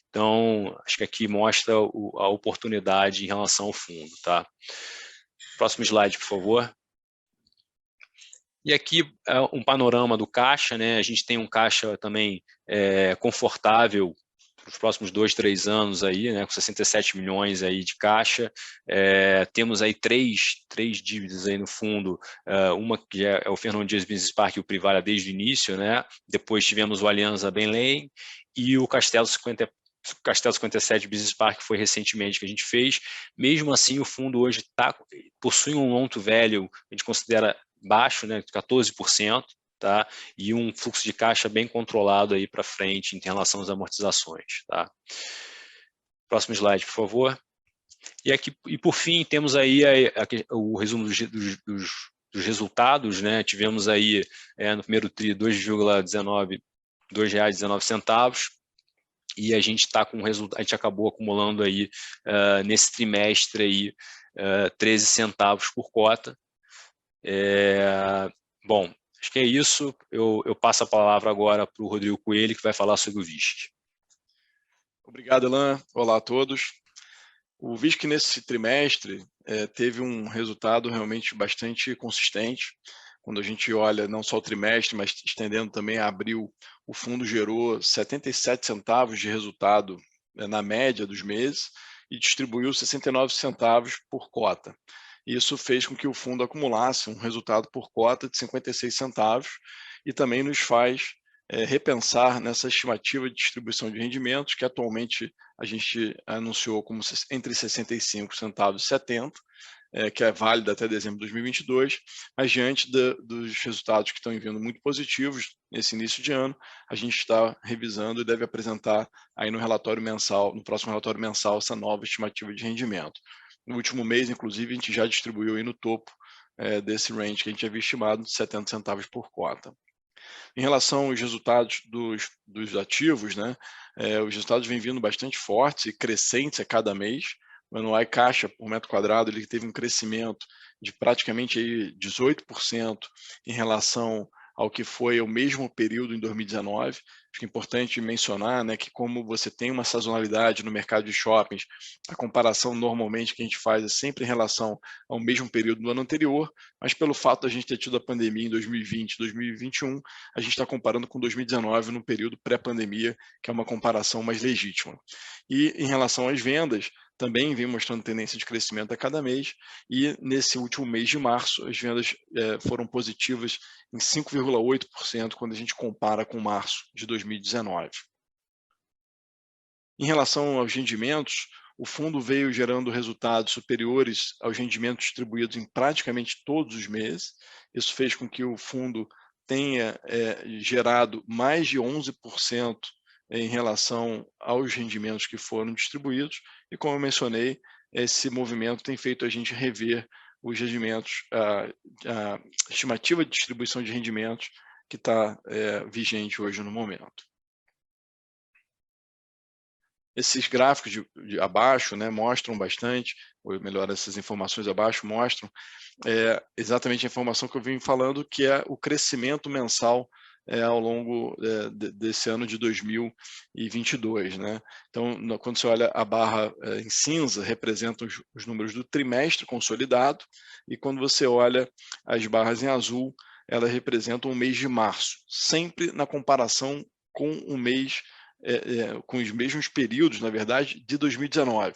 [SPEAKER 3] Então, acho que aqui mostra a oportunidade em relação ao fundo. Tá? Próximo slide, por favor. E aqui é um panorama do caixa, né? A gente tem um caixa também confortável para os próximos 2, 3 anos, aí, né? Com 67 milhões aí de caixa. Temos aí três dívidas aí no fundo, uma que é o Fernão Dias Business Park e o Privalha desde o início, né? Depois tivemos o Alianza Benlane e o Castelo 57 Business Park foi recentemente que a gente fez. Mesmo assim, o fundo hoje possui um loan to value, a gente considera baixo, né, 14%, tá? E um fluxo de caixa bem controlado aí para frente em relação às amortizações. Tá? Próximo slide, por favor. E por fim, temos aí o resumo dos resultados, né? Tivemos aí no primeiro TRI R$2,19, e a gente está com a gente acabou acumulando aí nesse trimestre aí 13 centavos por cota. Bom, acho que é isso. Eu passo a palavra agora para o Rodrigo Coelho, que vai falar sobre o VISC.
[SPEAKER 5] Obrigado, Elan. Olá a todos. O VISC nesse trimestre teve um resultado realmente bastante consistente. Quando a gente olha não só o trimestre, mas estendendo também a abril, o fundo gerou 77 centavos de resultado na média dos meses e distribuiu 69 centavos por cota. Isso fez com que o fundo acumulasse um resultado por cota de 56 centavos e também nos faz repensar nessa estimativa de distribuição de rendimentos, que atualmente a gente anunciou como entre 65 centavos e 70, que é válida até dezembro de 2022, mas diante dos resultados que estão vindo muito positivos nesse início de ano, a gente está revisando e deve apresentar aí no relatório mensal, no próximo relatório mensal, essa nova estimativa de rendimento. No último mês, inclusive, a gente já distribuiu aí no topo desse range que a gente havia estimado de 70 centavos por cota. Em relação aos resultados dos ativos, né, os resultados vêm vindo bastante fortes e crescentes a cada mês. O NOI caixa por metro quadrado ele teve um crescimento de praticamente aí 18% em relação ao que foi o mesmo período em 2019. Acho que é importante mencionar, né, que como você tem uma sazonalidade no mercado de shoppings, a comparação normalmente que a gente faz é sempre em relação ao mesmo período do ano anterior, mas pelo fato de a gente ter tido a pandemia em 2020 e 2021, a gente está comparando com 2019 no período pré-pandemia, que é uma comparação mais legítima. E em relação às vendas, também vem mostrando tendência de crescimento a cada mês, e nesse último mês de março, as vendas foram positivas em 5,8% quando a gente compara com março de 2019. Em relação aos rendimentos, o fundo veio gerando resultados superiores aos rendimentos distribuídos em praticamente todos os meses. Isso fez com que o fundo tenha gerado mais de 11% em relação aos rendimentos que foram distribuídos, e como eu mencionei, esse movimento tem feito a gente rever os rendimentos, a estimativa de distribuição de rendimentos que está vigente hoje no momento. Esses gráficos de abaixo, né, mostram bastante, ou melhor, essas informações abaixo mostram exatamente a informação que eu vim falando, que é o crescimento mensal ao longo desse ano de 2022. Né? Então, quando você olha a barra em cinza, representa os números do trimestre consolidado, e quando você olha as barras em azul, elas representam o mês de março, sempre na comparação com o mês, com os mesmos períodos, na verdade, de 2019.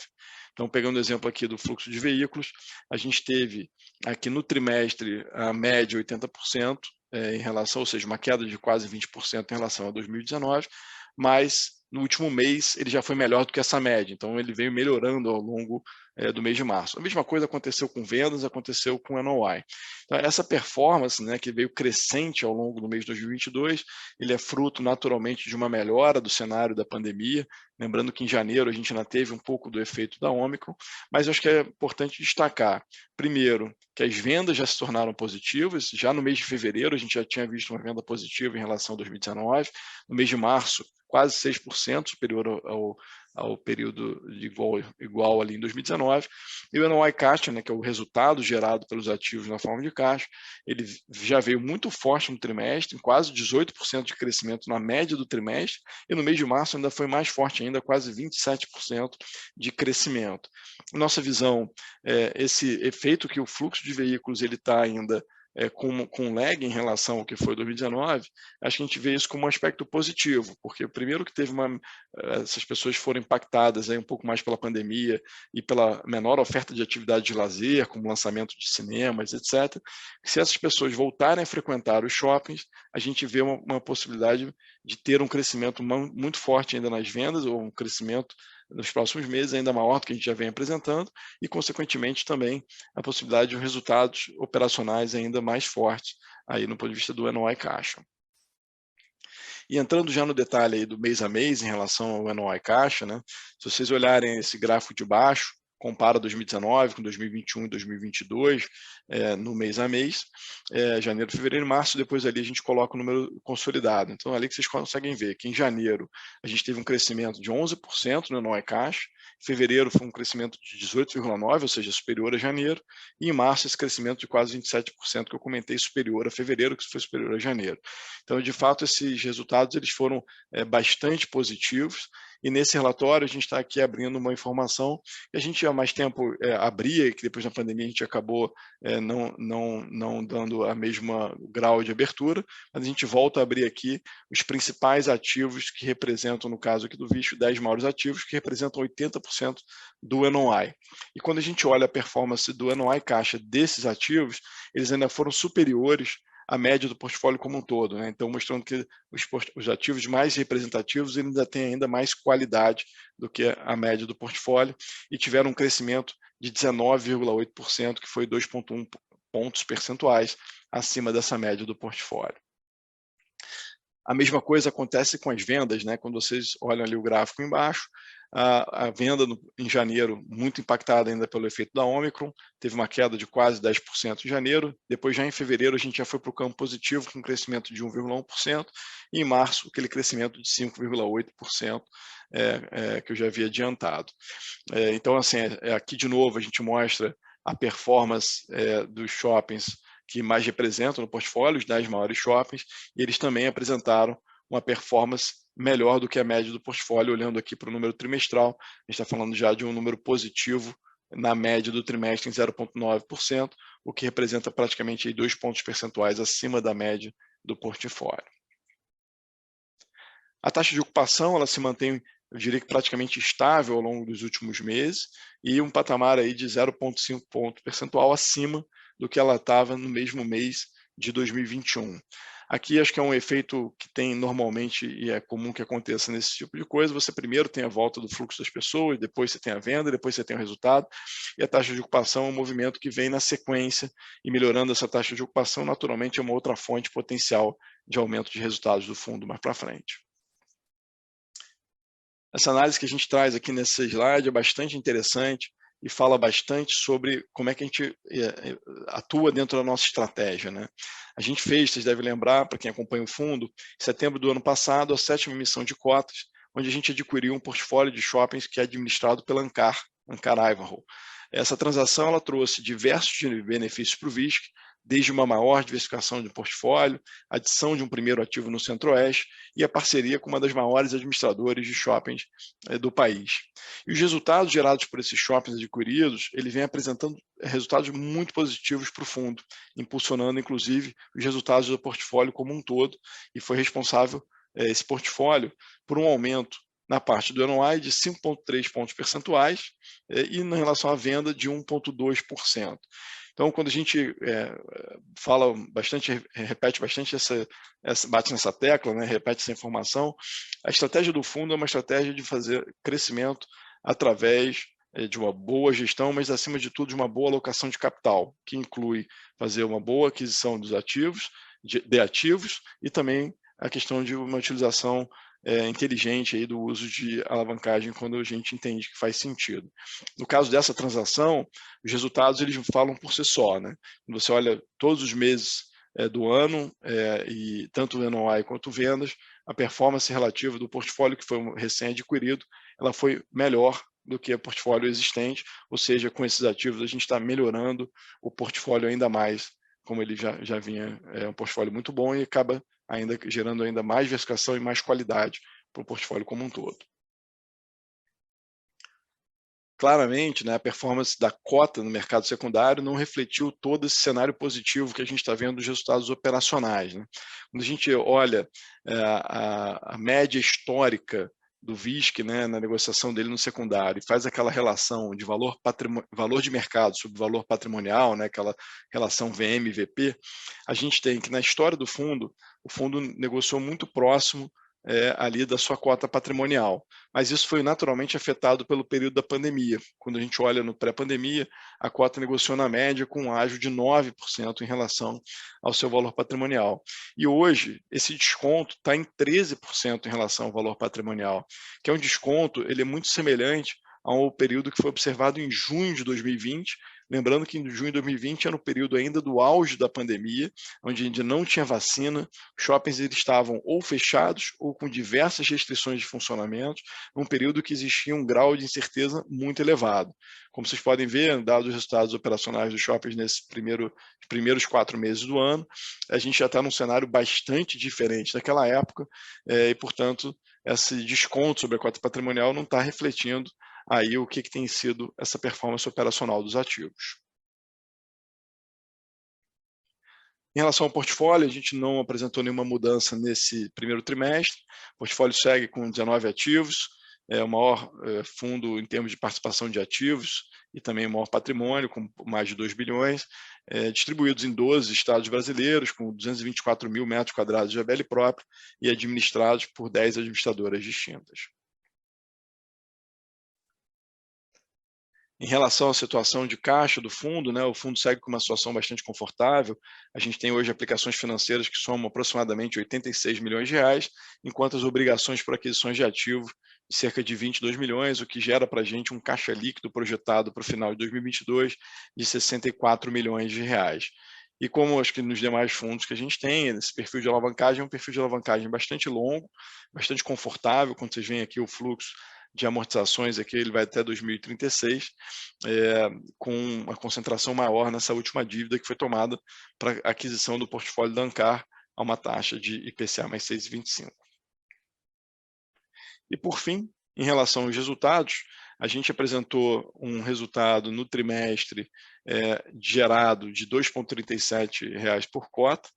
[SPEAKER 5] Então, pegando o exemplo aqui do fluxo de veículos, a gente teve aqui no trimestre a média 80%, em relação, ou seja, uma queda de quase 20% em relação a 2019, mas no último mês ele já foi melhor do que essa média, então ele veio melhorando ao longo do mês de março. A mesma coisa aconteceu com vendas, aconteceu com o NOI. Então, essa performance, né, que veio crescente ao longo do mês de 2022, ele é fruto naturalmente de uma melhora do cenário da pandemia, lembrando que em janeiro a gente ainda teve um pouco do efeito da Ômicron, mas eu acho que é importante destacar, primeiro, que as vendas já se tornaram positivas, já no mês de fevereiro a gente já tinha visto uma venda positiva em relação a 2019, no mês de março quase 6% superior ao período igual ali em 2019, e o NOI caixa, né, que é o resultado gerado pelos ativos na forma de caixa, ele já veio muito forte no trimestre, quase 18% de crescimento na média do trimestre, e no mês de março ainda foi mais forte ainda, quase 27% de crescimento. Nossa visão, esse efeito que o fluxo de veículos ele está ainda com lag em relação ao que foi 2019, acho que a gente vê isso como um aspecto positivo, porque primeiro que teve essas pessoas foram impactadas aí um pouco mais pela pandemia e pela menor oferta de atividade de lazer, como lançamento de cinemas, etc. Se essas pessoas voltarem a frequentar os shoppings, a gente vê uma possibilidade de ter um crescimento muito forte ainda nas vendas, ou um crescimento nos próximos meses ainda maior do que a gente já vem apresentando, e consequentemente também a possibilidade de resultados operacionais ainda mais fortes aí no ponto de vista do NOI caixa. E entrando já no detalhe aí do mês a mês em relação ao NOI caixa, né, se vocês olharem esse gráfico de baixo, compara 2019 com 2021 e 2022 no mês a mês, janeiro, fevereiro e março, depois ali a gente coloca o número consolidado. Então ali que vocês conseguem ver que em janeiro a gente teve um crescimento de 11% no NOI caixa, em fevereiro foi um crescimento de 18,9%, ou seja, superior a janeiro, e em março esse crescimento de quase 27% que eu comentei, superior a fevereiro, que foi superior a janeiro. Então, de fato, esses resultados eles foram bastante positivos, e nesse relatório a gente está aqui abrindo uma informação que a gente há mais tempo abria, e que depois da pandemia a gente acabou não dando a mesma grau de abertura, mas a gente volta a abrir aqui os principais ativos que representam, no caso aqui do Visto, 10 maiores ativos, que representam 80% do NOI. E quando a gente olha a performance do NOI caixa desses ativos, eles ainda foram superiores a média do portfólio como um todo, né? Então mostrando que os ativos mais representativos ainda têm ainda mais qualidade do que a média do portfólio e tiveram um crescimento de 19,8%, que foi 2,1 pontos percentuais acima dessa média do portfólio. A mesma coisa acontece com as vendas, né? Quando vocês olham ali o gráfico embaixo, a venda em janeiro, muito impactada ainda pelo efeito da Omicron, teve uma queda de quase 10% em janeiro, depois já em fevereiro a gente já foi para o campo positivo com um crescimento de 1,1%, e em março aquele crescimento de 5,8% que eu já havia adiantado. Então, assim, aqui de novo a gente mostra a performance dos shoppings que mais representam no portfólio, os 10 maiores shoppings, e eles também apresentaram uma performance melhor do que a média do portfólio, olhando aqui para o número trimestral, a gente está falando já de um número positivo na média do trimestre em 0,9%, o que representa praticamente aí 2 pontos percentuais acima da média do portfólio. A taxa de ocupação, ela se mantém, eu diria que praticamente estável ao longo dos últimos meses, e um patamar aí de 0,5 ponto percentual acima do que ela estava no mesmo mês de 2021. Aqui acho que é um efeito que tem normalmente, e é comum que aconteça nesse tipo de coisa, você primeiro tem a volta do fluxo das pessoas, depois você tem a venda, depois você tem o resultado, e a taxa de ocupação é um movimento que vem na sequência, e melhorando essa taxa de ocupação, naturalmente é uma outra fonte potencial de aumento de resultados do fundo mais para frente. Essa análise que a gente traz aqui nesse slide é bastante interessante e fala bastante sobre como é que a gente atua dentro da nossa estratégia, né? A gente fez, vocês devem lembrar, para quem acompanha o fundo, em setembro do ano passado, a 7ª emissão de cotas, onde a gente adquiriu um portfólio de shoppings que é administrado pela Ancar Ivanhoe. Essa transação ela trouxe diversos benefícios para o VISC, desde uma maior diversificação de portfólio, adição de um primeiro ativo no Centro-Oeste e a parceria com uma das maiores administradoras de shoppings do país. E os resultados gerados por esses shoppings adquiridos, ele vem apresentando resultados muito positivos para o fundo, impulsionando inclusive os resultados do portfólio como um todo, e foi responsável esse portfólio por um aumento na parte do NOI de 5,3 pontos percentuais e em relação à venda de 1,2%. Então, quando a gente fala bastante, repete bastante bate nessa tecla, né, repete essa informação, a estratégia do fundo é uma estratégia de fazer crescimento através de uma boa gestão, mas acima de tudo de uma boa alocação de capital, que inclui fazer uma boa aquisição dos ativos, de ativos, e também a questão de uma utilização inteligente aí do uso de alavancagem quando a gente entende que faz sentido. No caso dessa transação, os resultados eles falam por si só, né? Quando você olha todos os meses do ano, e tanto o NOI quanto vendas, a performance relativa do portfólio que foi recém-adquirido, ela foi melhor do que o portfólio existente, ou seja, com esses ativos a gente está melhorando o portfólio ainda mais, como ele já vinha, um portfólio muito bom e acaba ainda gerando ainda mais diversificação e mais qualidade para o portfólio como um todo. Claramente, né, a performance da cota no mercado secundário não refletiu todo esse cenário positivo que a gente está vendo dos resultados operacionais, né? Quando a gente olha a média histórica do VISC, né, na negociação dele no secundário, e faz aquela relação de valor de mercado sobre valor patrimonial, né, aquela relação VM-VP, a gente tem que na história do fundo, o fundo negociou muito próximo ali da sua cota patrimonial, mas isso foi naturalmente afetado pelo período da pandemia. Quando a gente olha no pré-pandemia, a cota negociou na média com um ágio de 9% em relação ao seu valor patrimonial. E hoje, esse desconto está em 13% em relação ao valor patrimonial, que é um desconto, ele é muito semelhante ao período que foi observado em junho de 2020, lembrando que em junho de 2020 era o período ainda do auge da pandemia, onde ainda não tinha vacina, os shoppings eles estavam ou fechados ou com diversas restrições de funcionamento, num período que existia um grau de incerteza muito elevado. Como vocês podem ver, dados os resultados operacionais dos shoppings nesses primeiros 4 meses do ano, a gente já está num cenário bastante diferente daquela época, e, portanto, esse desconto sobre a cota patrimonial não está refletindo aí o que tem sido essa performance operacional dos ativos. Em relação ao portfólio, a gente não apresentou nenhuma mudança nesse primeiro trimestre. O portfólio segue com 19 ativos, o maior fundo em termos de participação de ativos e também o maior patrimônio, com mais de 2 bilhões, distribuídos em 12 estados brasileiros, com 224 mil metros quadrados de ABL próprio e administrados por 10 administradoras distintas. Em relação à situação de caixa do fundo, né, o fundo segue com uma situação bastante confortável. A gente tem hoje aplicações financeiras que somam aproximadamente R$86 milhões, enquanto as obrigações por aquisições de ativos de cerca de 22 milhões, o que gera para a gente um caixa líquido projetado para o final de 2022 de R$64 milhões. E como acho que nos demais fundos que a gente tem, esse perfil de alavancagem é um perfil de alavancagem bastante longo, bastante confortável. Quando vocês veem aqui o fluxo de amortizações, aqui ele vai até 2036, com uma concentração maior nessa última dívida que foi tomada para a aquisição do portfólio da Ancar a uma taxa de IPCA mais 6,25. E por fim, em relação aos resultados, a gente apresentou um resultado no trimestre gerado de R$2,37 por cota,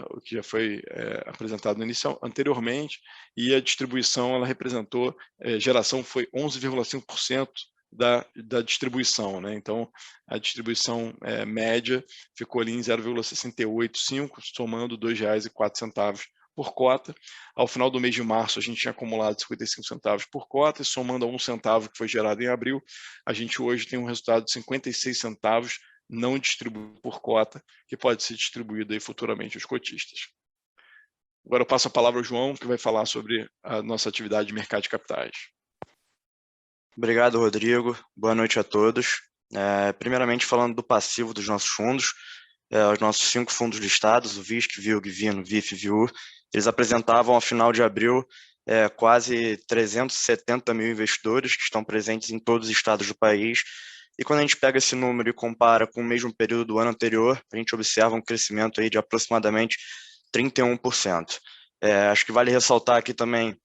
[SPEAKER 5] o que já foi apresentado anteriormente, e a distribuição ela representou, geração foi 11,5% da distribuição, né? Então a distribuição média ficou ali em 0,685, somando R$2,04 por cota. Ao final do mês de março, a gente tinha acumulado 55 centavos por cota, e somando a 1 centavo que foi gerado em abril, a gente hoje tem um resultado de 56 centavos não distribuído por cota, que pode ser distribuído aí futuramente aos cotistas. Agora eu passo a palavra ao João, que vai falar sobre a nossa atividade de mercado de capitais.
[SPEAKER 6] Obrigado, Rodrigo. Boa noite a todos. Primeiramente, falando do passivo dos nossos fundos, os nossos 5 fundos listados, o VISC, VILG, VINO, VIF e VIU, eles apresentavam ao final de abril quase 370 mil investidores que estão presentes em todos os estados do país. E quando a gente pega esse número e compara com o mesmo período do ano anterior, a gente observa um crescimento aí de aproximadamente 31%. Acho que vale ressaltar aqui também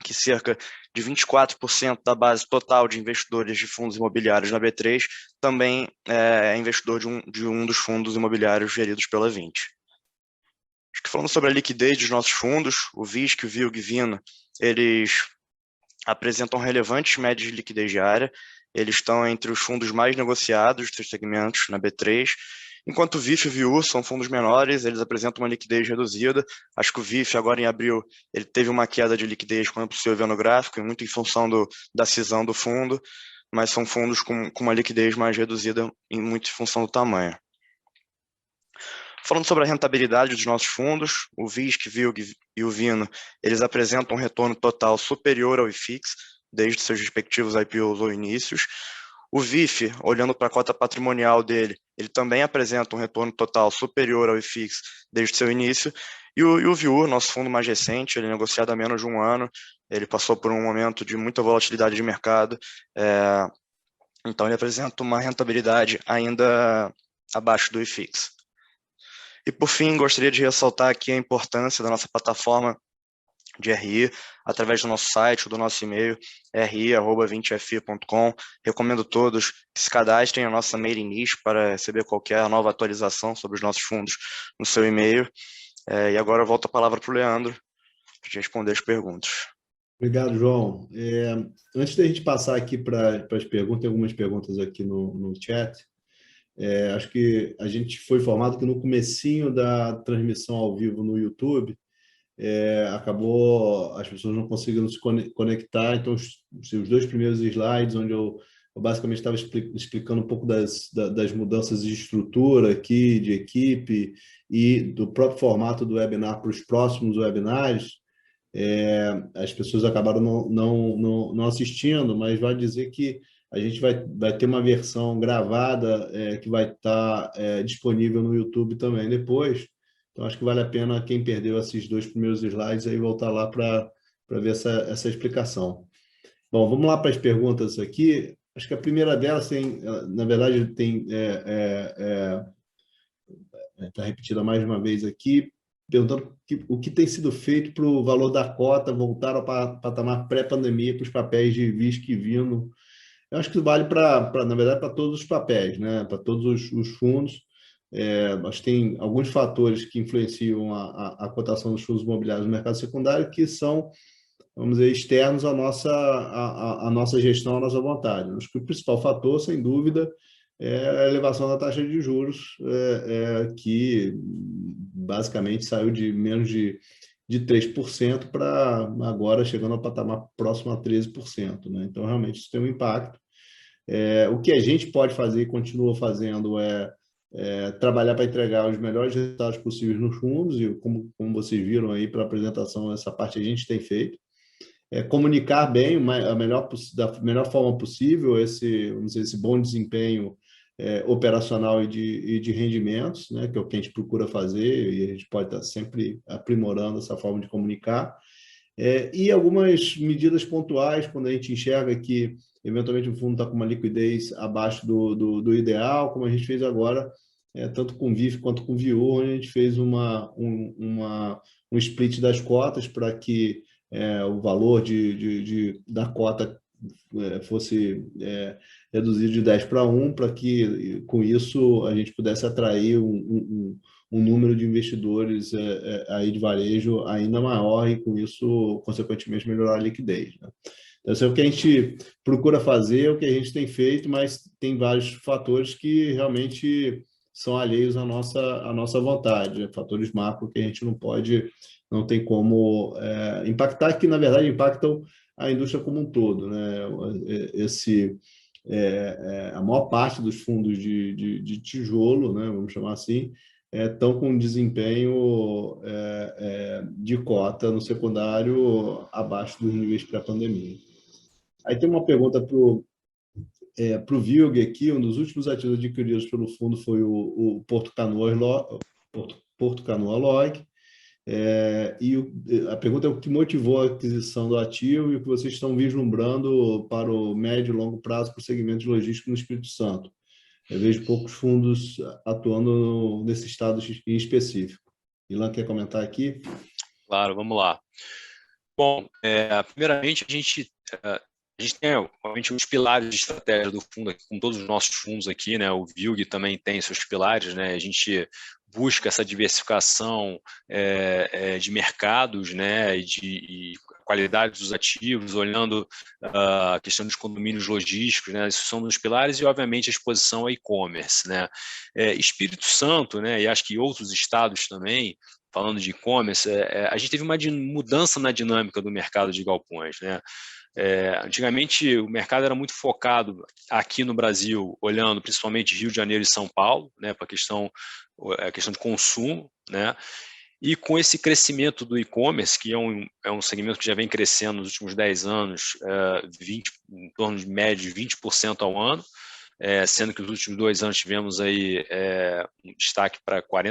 [SPEAKER 6] que cerca de 24% da base total de investidores de fundos imobiliários na B3 também é investidor de um dos fundos imobiliários geridos pela Vinci. Acho que falando sobre a liquidez dos nossos fundos, o VISC, o VILG e o VINO, eles apresentam relevantes médias de liquidez diária, eles estão entre os fundos mais negociados dos seus segmentos na B3, enquanto o VIF e o VIU são fundos menores, eles apresentam uma liquidez reduzida. Acho que o VIF, agora em abril, ele teve uma queda de liquidez, como é possível ver no gráfico, muito em função da cisão do fundo, mas são fundos com uma liquidez mais reduzida, muito em função do tamanho. Falando sobre a rentabilidade dos nossos fundos, o VISC, VILG e o VINO, eles apresentam um retorno total superior ao IFIX, desde seus respectivos IPOs ou inícios. O VIF, olhando para a cota patrimonial dele, ele também apresenta um retorno total superior ao IFIX desde seu início. E o VIU, nosso fundo mais recente, ele é negociado há menos de um ano, ele passou por um momento de muita volatilidade de mercado, então ele apresenta uma rentabilidade ainda abaixo do IFIX. E por fim, gostaria de ressaltar aqui a importância da nossa plataforma de RI, através do nosso site ou do nosso e-mail, ri@20fi.com. Recomendo todos que se cadastrem na nossa mailing list para receber qualquer nova atualização sobre os nossos fundos no seu e-mail. E agora eu volto a palavra para o Leandro, para responder as perguntas.
[SPEAKER 1] Obrigado, João. Antes da gente passar aqui para as perguntas, tem algumas perguntas aqui no chat. Acho que a gente foi informado que no comecinho da transmissão ao vivo no YouTube, acabou as pessoas não conseguindo se conectar, então os 2 primeiros slides, onde eu basicamente estava explicando um pouco das mudanças de estrutura aqui, de equipe e do próprio formato do webinar para os próximos webinars, as pessoas acabaram não assistindo, mas vai dizer que a gente vai ter uma versão gravada que vai estar disponível no YouTube também depois. Então, acho que vale a pena quem perdeu esses 2 primeiros slides aí voltar lá para ver essa explicação. Bom, vamos lá para as perguntas aqui. Acho que a primeira delas na verdade, está repetida mais uma vez aqui, perguntando o que tem sido feito para o valor da cota voltar ao patamar pré-pandemia para os papéis de VISC e VINO. Eu acho que vale na verdade, para todos os papéis, né? Para todos os fundos. Acho que tem alguns fatores que influenciam a cotação dos fundos imobiliários no mercado secundário que são, vamos dizer, externos à nossa gestão, à nossa vontade. Acho que o principal fator, sem dúvida, é a elevação da taxa de juros, que basicamente saiu de menos de 3% para agora chegando ao patamar próximo a 13%. Né? Então, realmente, isso tem um impacto. O que a gente pode fazer e continua fazendo trabalhar para entregar os melhores resultados possíveis nos fundos, e como vocês viram aí pela apresentação, essa parte a gente tem feito. Comunicar bem da melhor forma possível esse bom desempenho operacional e de rendimentos, né, que é o que a gente procura fazer, e a gente pode estar sempre aprimorando essa forma de comunicar. E algumas medidas pontuais, quando a gente enxerga que, eventualmente, o fundo está com uma liquidez abaixo do ideal, como a gente fez agora, tanto com o VIF quanto com o VIU, onde a gente fez um split das cotas para que o valor da cota fosse reduzido de 10 para 1, para que, com isso, a gente pudesse atrair um número de investidores aí de varejo ainda maior e, com isso, consequentemente, melhorar a liquidez, né? Então, isso é o que a gente procura fazer, o que a gente tem feito, mas tem vários fatores que realmente são alheios à nossa vontade, né? Fatores macro que a gente não tem como impactar, que, na verdade, impactam a indústria como um todo, né? A maior parte dos fundos de tijolo, né, vamos chamar assim, estão com um desempenho de cota no secundário abaixo dos níveis pré-pandemia. Aí tem uma pergunta para o Vilg aqui. Um dos últimos ativos adquiridos pelo fundo foi o Porto Canoa Log. A pergunta é o que motivou a aquisição do ativo e o que vocês estão vislumbrando para o médio e longo prazo para o segmento de logística no Espírito Santo. Eu vejo poucos fundos atuando nesse estado em específico. Ilan, quer comentar aqui?
[SPEAKER 7] Claro, vamos lá. Bom, primeiramente, a gente tem, obviamente, os pilares de estratégia do fundo, aqui, com todos os nossos fundos aqui, né? O VILG também tem seus pilares, né? A gente busca essa diversificação de mercados, né? E qualidade dos ativos, olhando a questão dos condomínios logísticos, né? Isso são os pilares, e, obviamente, a exposição ao e-commerce, né? Espírito Santo, né? E acho que outros estados também, falando de e-commerce, a gente teve uma mudança na dinâmica do mercado de galpões, né? Antigamente, o mercado era muito focado aqui no Brasil, olhando principalmente Rio de Janeiro e São Paulo, né, para a questão de consumo, né? E com esse crescimento do e-commerce, que é um segmento que já vem crescendo nos últimos 10 anos, em torno de média de 20% ao ano, sendo que nos últimos 2 anos tivemos aí um destaque para quase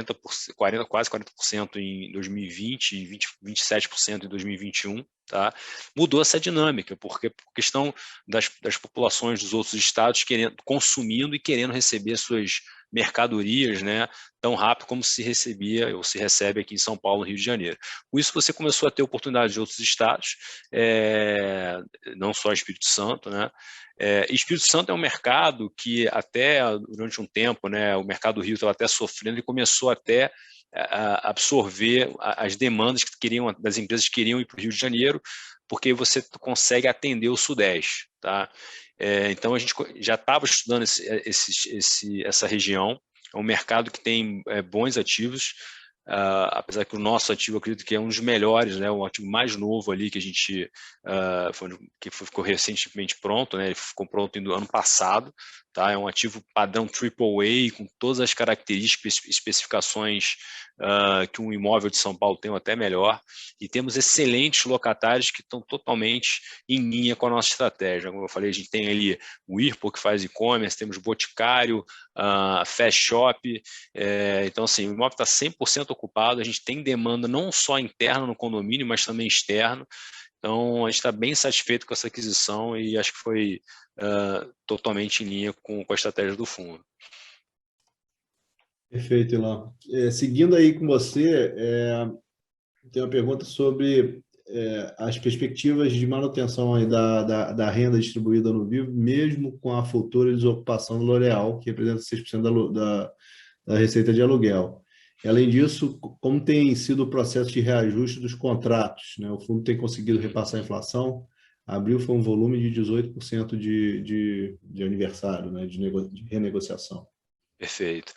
[SPEAKER 7] 40% em 2020 e 27% em 2021. Tá? Mudou essa dinâmica, porque por questão das populações dos outros estados consumindo e querendo receber suas mercadorias, né, tão rápido como se recebia ou se recebe aqui em São Paulo, no Rio de Janeiro. Com isso, você começou a ter oportunidades de outros estados, não só Espírito Santo, né? Espírito Santo é um mercado que até durante um tempo, né, o mercado do Rio estava até sofrendo e começou até a absorver as demandas das empresas que queriam ir para o Rio de Janeiro, porque você consegue atender o Sudeste, tá? Então a gente já estava estudando essa região. É um mercado que tem bons ativos, apesar que o nosso ativo, eu acredito que é um dos melhores, né? O ativo mais novo ali que a gente ficou recentemente pronto, né? Ele ficou pronto no ano passado, tá? É um ativo padrão AAA, com todas as características, especificações que um imóvel de São Paulo tem, ou até melhor, e temos excelentes locatários que estão totalmente em linha com a nossa estratégia. Como eu falei, a gente tem ali o Whirlpool, que faz e-commerce, temos Boticário, Fast Shop, então assim, o imóvel está 100% ocupado, a gente tem demanda não só interna no condomínio, mas também externo. Então, a gente está bem satisfeito com essa aquisição e acho que foi totalmente em linha com a estratégia do fundo.
[SPEAKER 1] Perfeito, Ilan. Seguindo aí com você, tem uma pergunta sobre as perspectivas de manutenção aí da renda distribuída no Vivo, mesmo com a futura desocupação do L'Oréal, que representa 6% da receita de aluguel. Além disso, como tem sido o processo de reajuste dos contratos, né? O fundo tem conseguido repassar a inflação. Abril foi um volume de 18% de aniversário, né? De renegociação.
[SPEAKER 7] Perfeito.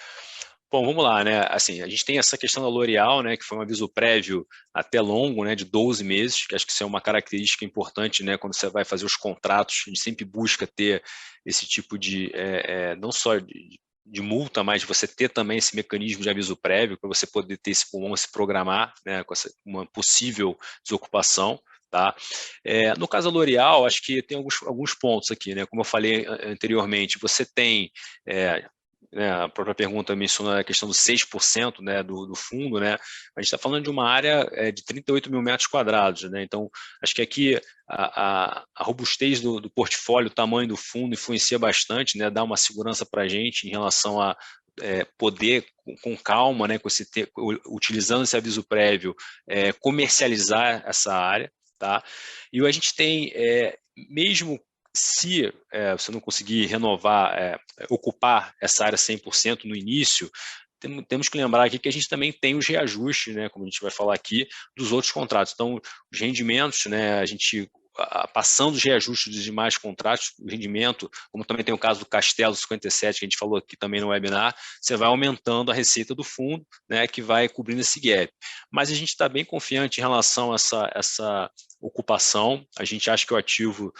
[SPEAKER 7] Bom, vamos lá, né? Assim, a gente tem essa questão da L'Oréal, né, que foi um aviso prévio até longo, né, de 12 meses, que acho que isso é uma característica importante, né, quando você vai fazer os contratos, a gente sempre busca ter esse tipo de, não só de multa, mas você ter também esse mecanismo de aviso prévio, para você poder ter esse pulmão, se programar, né, com uma possível desocupação. Tá? No caso da L'Oréal, acho que tem alguns pontos aqui, né? Como eu falei anteriormente, você tem, né, a própria pergunta menciona a questão dos 6%, né, do fundo, né? A gente está falando de uma área de 38 mil metros quadrados, né? Então, acho que aqui a robustez do portfólio, o tamanho do fundo influencia bastante, né? Dá uma segurança para a gente em relação a poder, com calma, né, utilizando esse aviso prévio, comercializar essa área. Tá? E a gente tem, mesmo se você não conseguir renovar, ocupar essa área 100% no início, temos que lembrar aqui que a gente também tem os reajustes, né, como a gente vai falar aqui, dos outros contratos. Então, os rendimentos, né, a gente passando os reajustes dos demais contratos, o rendimento, como também tem o caso do Castelo 57, que a gente falou aqui também no webinar, você vai aumentando a receita do fundo, né, que vai cobrindo esse gap. Mas a gente está bem confiante em relação a essa ocupação, a gente acha que o ativo,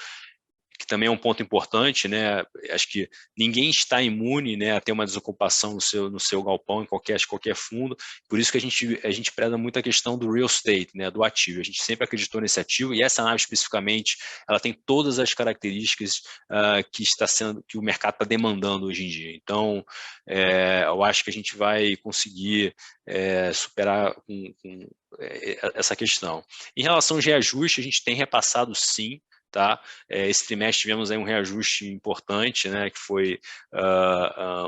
[SPEAKER 7] que também é um ponto importante, né? Acho que ninguém está imune, né, a ter uma desocupação no seu galpão, em qualquer fundo, por isso que a gente preza muito a questão do real estate, né, do ativo. A gente sempre acreditou nesse ativo, e essa nave especificamente, ela tem todas as características que o mercado está demandando hoje em dia. Então, eu acho que a gente vai conseguir superar com essa questão. Em relação aos reajustes, a gente tem repassado sim. Tá? Esse trimestre tivemos aí um reajuste importante, né, que foi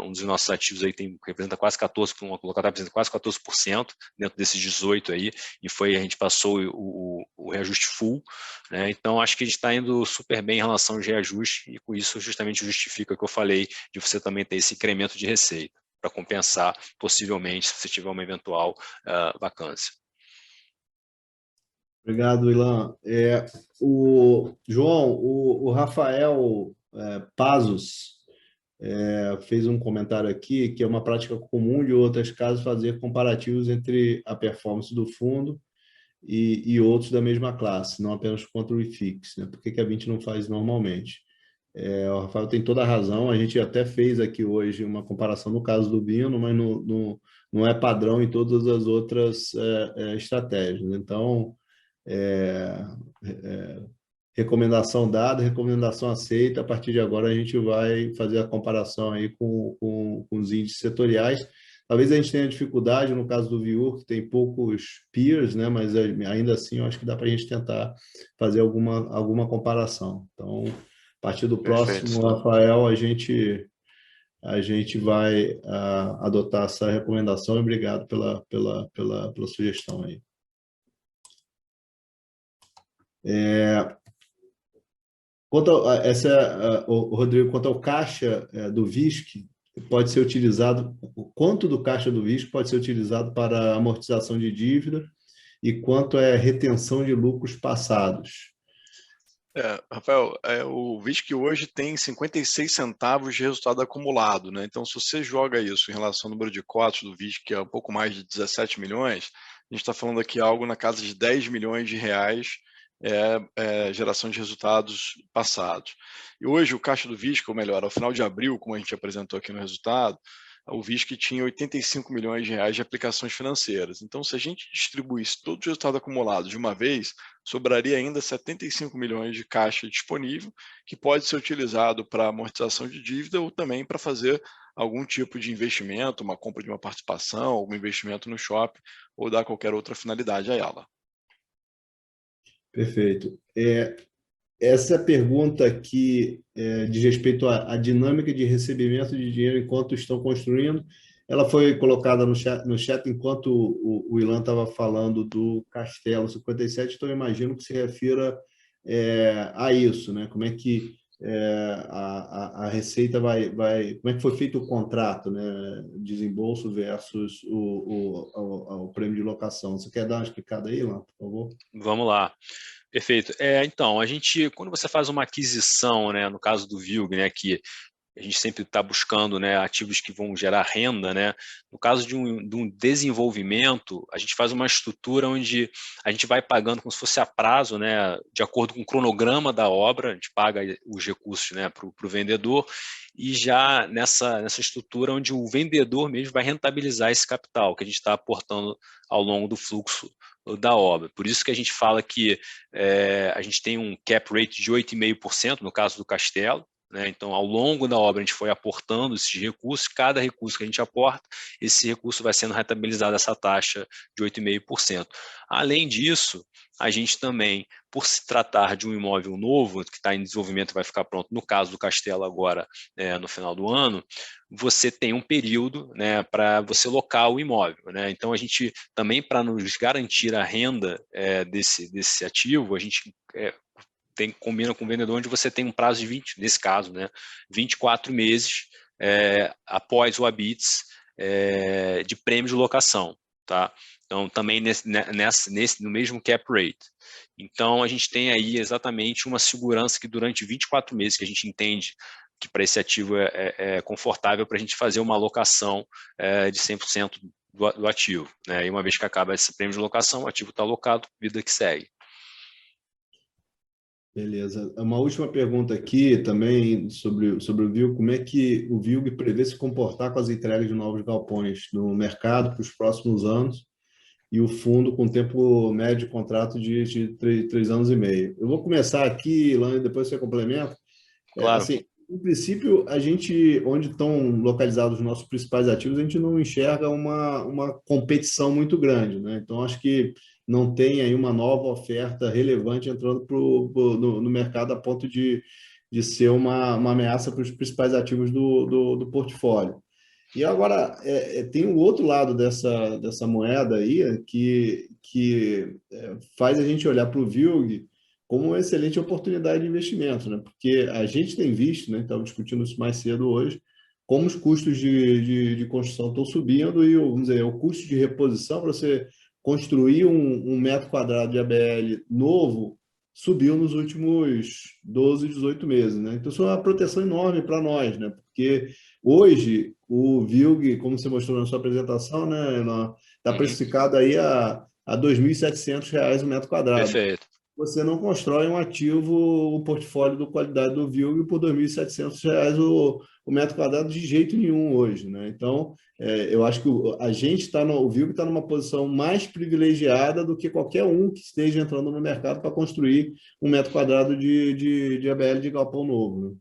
[SPEAKER 7] um dos nossos ativos aí representa quase 14%, uma colocada representa quase 14% dentro desses 18 aí, e a gente passou o reajuste full, né? Então acho que a gente está indo super bem em relação aos reajustes, e com isso justamente justifica o que eu falei de você também ter esse incremento de receita para compensar possivelmente se você tiver uma eventual vacância.
[SPEAKER 1] Obrigado, Ilan. João, o Rafael Pazos fez um comentário aqui que é uma prática comum de outras casas fazer comparativos entre a performance do fundo e outros da mesma classe, não apenas contra o IFIX, né? Por que a 20 não faz normalmente? O Rafael tem toda a razão, a gente até fez aqui hoje uma comparação no caso do Bino, mas não é padrão em todas as outras estratégias. Então, recomendação dada, recomendação aceita. A partir de agora a gente vai fazer a comparação aí com os índices setoriais. Talvez a gente tenha dificuldade no caso do Viur, que tem poucos peers, né? Mas ainda assim eu acho que dá para a gente tentar fazer alguma comparação. Então, a partir do próximo, Rafael, a gente vai adotar essa recomendação, e obrigado pela sugestão aí. Rodrigo, quanto ao caixa do VISC, pode ser utilizado, o quanto do caixa do VISC pode ser utilizado para amortização de dívida e quanto é retenção de lucros passados?
[SPEAKER 5] Rafael, o VISC hoje tem 56 centavos de resultado acumulado, né? Então, se você joga isso em relação ao número de cotas do VISC, que é um pouco mais de 17 milhões, a gente está falando aqui algo na casa de 10 milhões de reais geração de resultados passados. E hoje o caixa do VISC, ou melhor, ao final de abril, como a gente apresentou aqui no resultado, o VISC tinha 85 milhões de reais de aplicações financeiras. Então, se a gente distribuísse todo o resultado acumulado de uma vez, sobraria ainda 75 milhões de caixa disponível, que pode ser utilizado para amortização de dívida ou também para fazer algum tipo de investimento, uma compra de uma participação, algum investimento no shopping, ou dar qualquer outra finalidade a ela.
[SPEAKER 1] Perfeito. Essa pergunta aqui diz respeito à dinâmica de recebimento de dinheiro enquanto estão construindo. Ela foi colocada no chat enquanto o Ilan estava falando do Castelo 57, então eu imagino que se refira a isso, né? Como é que a receita vai... Como é que foi feito o contrato, né? Desembolso versus o prêmio de locação. Você quer dar uma explicada aí, Ilan, por favor?
[SPEAKER 7] Vamos lá. Perfeito. Então, quando você faz uma aquisição, né, no caso do VILG, né, que a gente sempre está buscando, né, ativos que vão gerar renda, né? No caso de um desenvolvimento, a gente faz uma estrutura onde a gente vai pagando como se fosse a prazo, né, de acordo com o cronograma da obra, a gente paga os recursos, né, para o vendedor, e já nessa estrutura onde o vendedor mesmo vai rentabilizar esse capital que a gente está aportando ao longo do fluxo da obra. Por isso que a gente fala que a gente tem um cap rate de 8,5% no caso do Castelo, né? Então, ao longo da obra, a gente foi aportando esses recursos, cada recurso que a gente aporta, esse recurso vai sendo rentabilizado essa taxa de 8,5%. Além disso, a gente também, por se tratar de um imóvel novo, que está em desenvolvimento e vai ficar pronto, no caso do Castelo agora, no final do ano, você tem um período, né, para você locar o imóvel, né? Então, a gente também, para nos garantir a renda desse ativo, a gente combina com o vendedor onde você tem um prazo de 20, nesse caso, né, 24 meses após o habits de prêmio de locação, tá? Então, também no mesmo cap rate. Então, a gente tem aí exatamente uma segurança que durante 24 meses, que a gente entende que para esse ativo é confortável para a gente fazer uma alocação de 100% do ativo, né? E uma vez que acaba esse prêmio de locação, o ativo está alocado, vida que segue.
[SPEAKER 1] Beleza. Uma última pergunta aqui também sobre o VILG. Como é que o VILG prevê se comportar com as entregas de novos galpões no mercado para os próximos anos e o fundo com tempo médio de contrato de 3 anos e meio? Eu vou começar aqui, Ilan, e depois você complementa.
[SPEAKER 7] Claro.
[SPEAKER 1] Assim, em princípio, a gente, onde estão localizados os nossos principais ativos, a gente não enxerga uma competição muito grande, né? Então, acho que não tem aí uma nova oferta relevante entrando no mercado a ponto de ser uma ameaça para os principais ativos do portfólio. E agora, tem o outro lado dessa moeda aí, que faz a gente olhar para o VILG como uma excelente oportunidade de investimento, né? Porque a gente tem visto, né? Estava discutindo isso mais cedo hoje, como os custos de construção estão subindo e, vamos dizer, o custo de reposição para você construir um metro quadrado de ABL novo subiu nos últimos 12, 18 meses, né? Então, isso é uma proteção enorme para nós, né? Porque hoje o VILG, como você mostrou na sua apresentação, né, está precificado aí a R$ 2.700 o metro quadrado.
[SPEAKER 7] Perfeito.
[SPEAKER 1] Você não constrói um ativo, o portfólio de qualidade do VILG por R$ 2.700 o metro quadrado de jeito nenhum hoje, né? Então, eu acho que o VILG está numa posição mais privilegiada do que qualquer um que esteja entrando no mercado para construir um metro quadrado de ABL de galpão novo, né?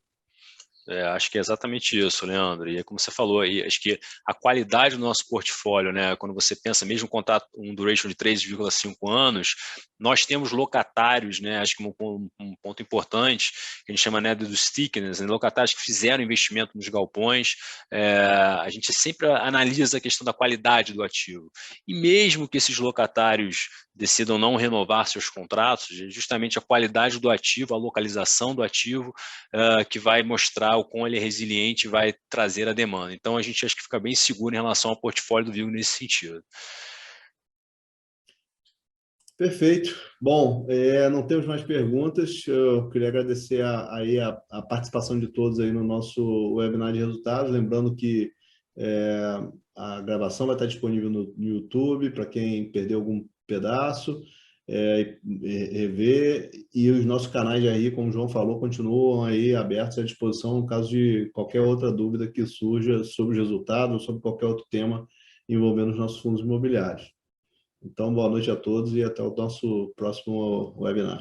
[SPEAKER 7] Acho que é exatamente isso, Leandro. E como você falou aí, acho que a qualidade do nosso portfólio, né, quando você pensa mesmo um contrato, um duration de 3,5 anos, nós temos locatários, né, acho que um ponto importante, que a gente chama, né, do stickiness, né, locatários que fizeram investimento nos galpões. A gente sempre analisa a questão da qualidade do ativo. E mesmo que esses locatários decidam não renovar seus contratos, justamente a qualidade do ativo, a localização do ativo, que vai mostrar o quão ele é resiliente e vai trazer a demanda. Então, a gente acha que fica bem seguro em relação ao portfólio do VILG nesse sentido.
[SPEAKER 1] Perfeito. Bom, não temos mais perguntas. Eu queria agradecer a participação de todos aí no nosso webinar de resultados. Lembrando que a gravação vai estar disponível no YouTube para quem perdeu algum pedaço, rever, e os nossos canais de RI, como o João falou, continuam aí abertos à disposição no caso de qualquer outra dúvida que surja sobre os resultados ou sobre qualquer outro tema envolvendo os nossos fundos imobiliários. Então, boa noite a todos e até o nosso próximo webinar.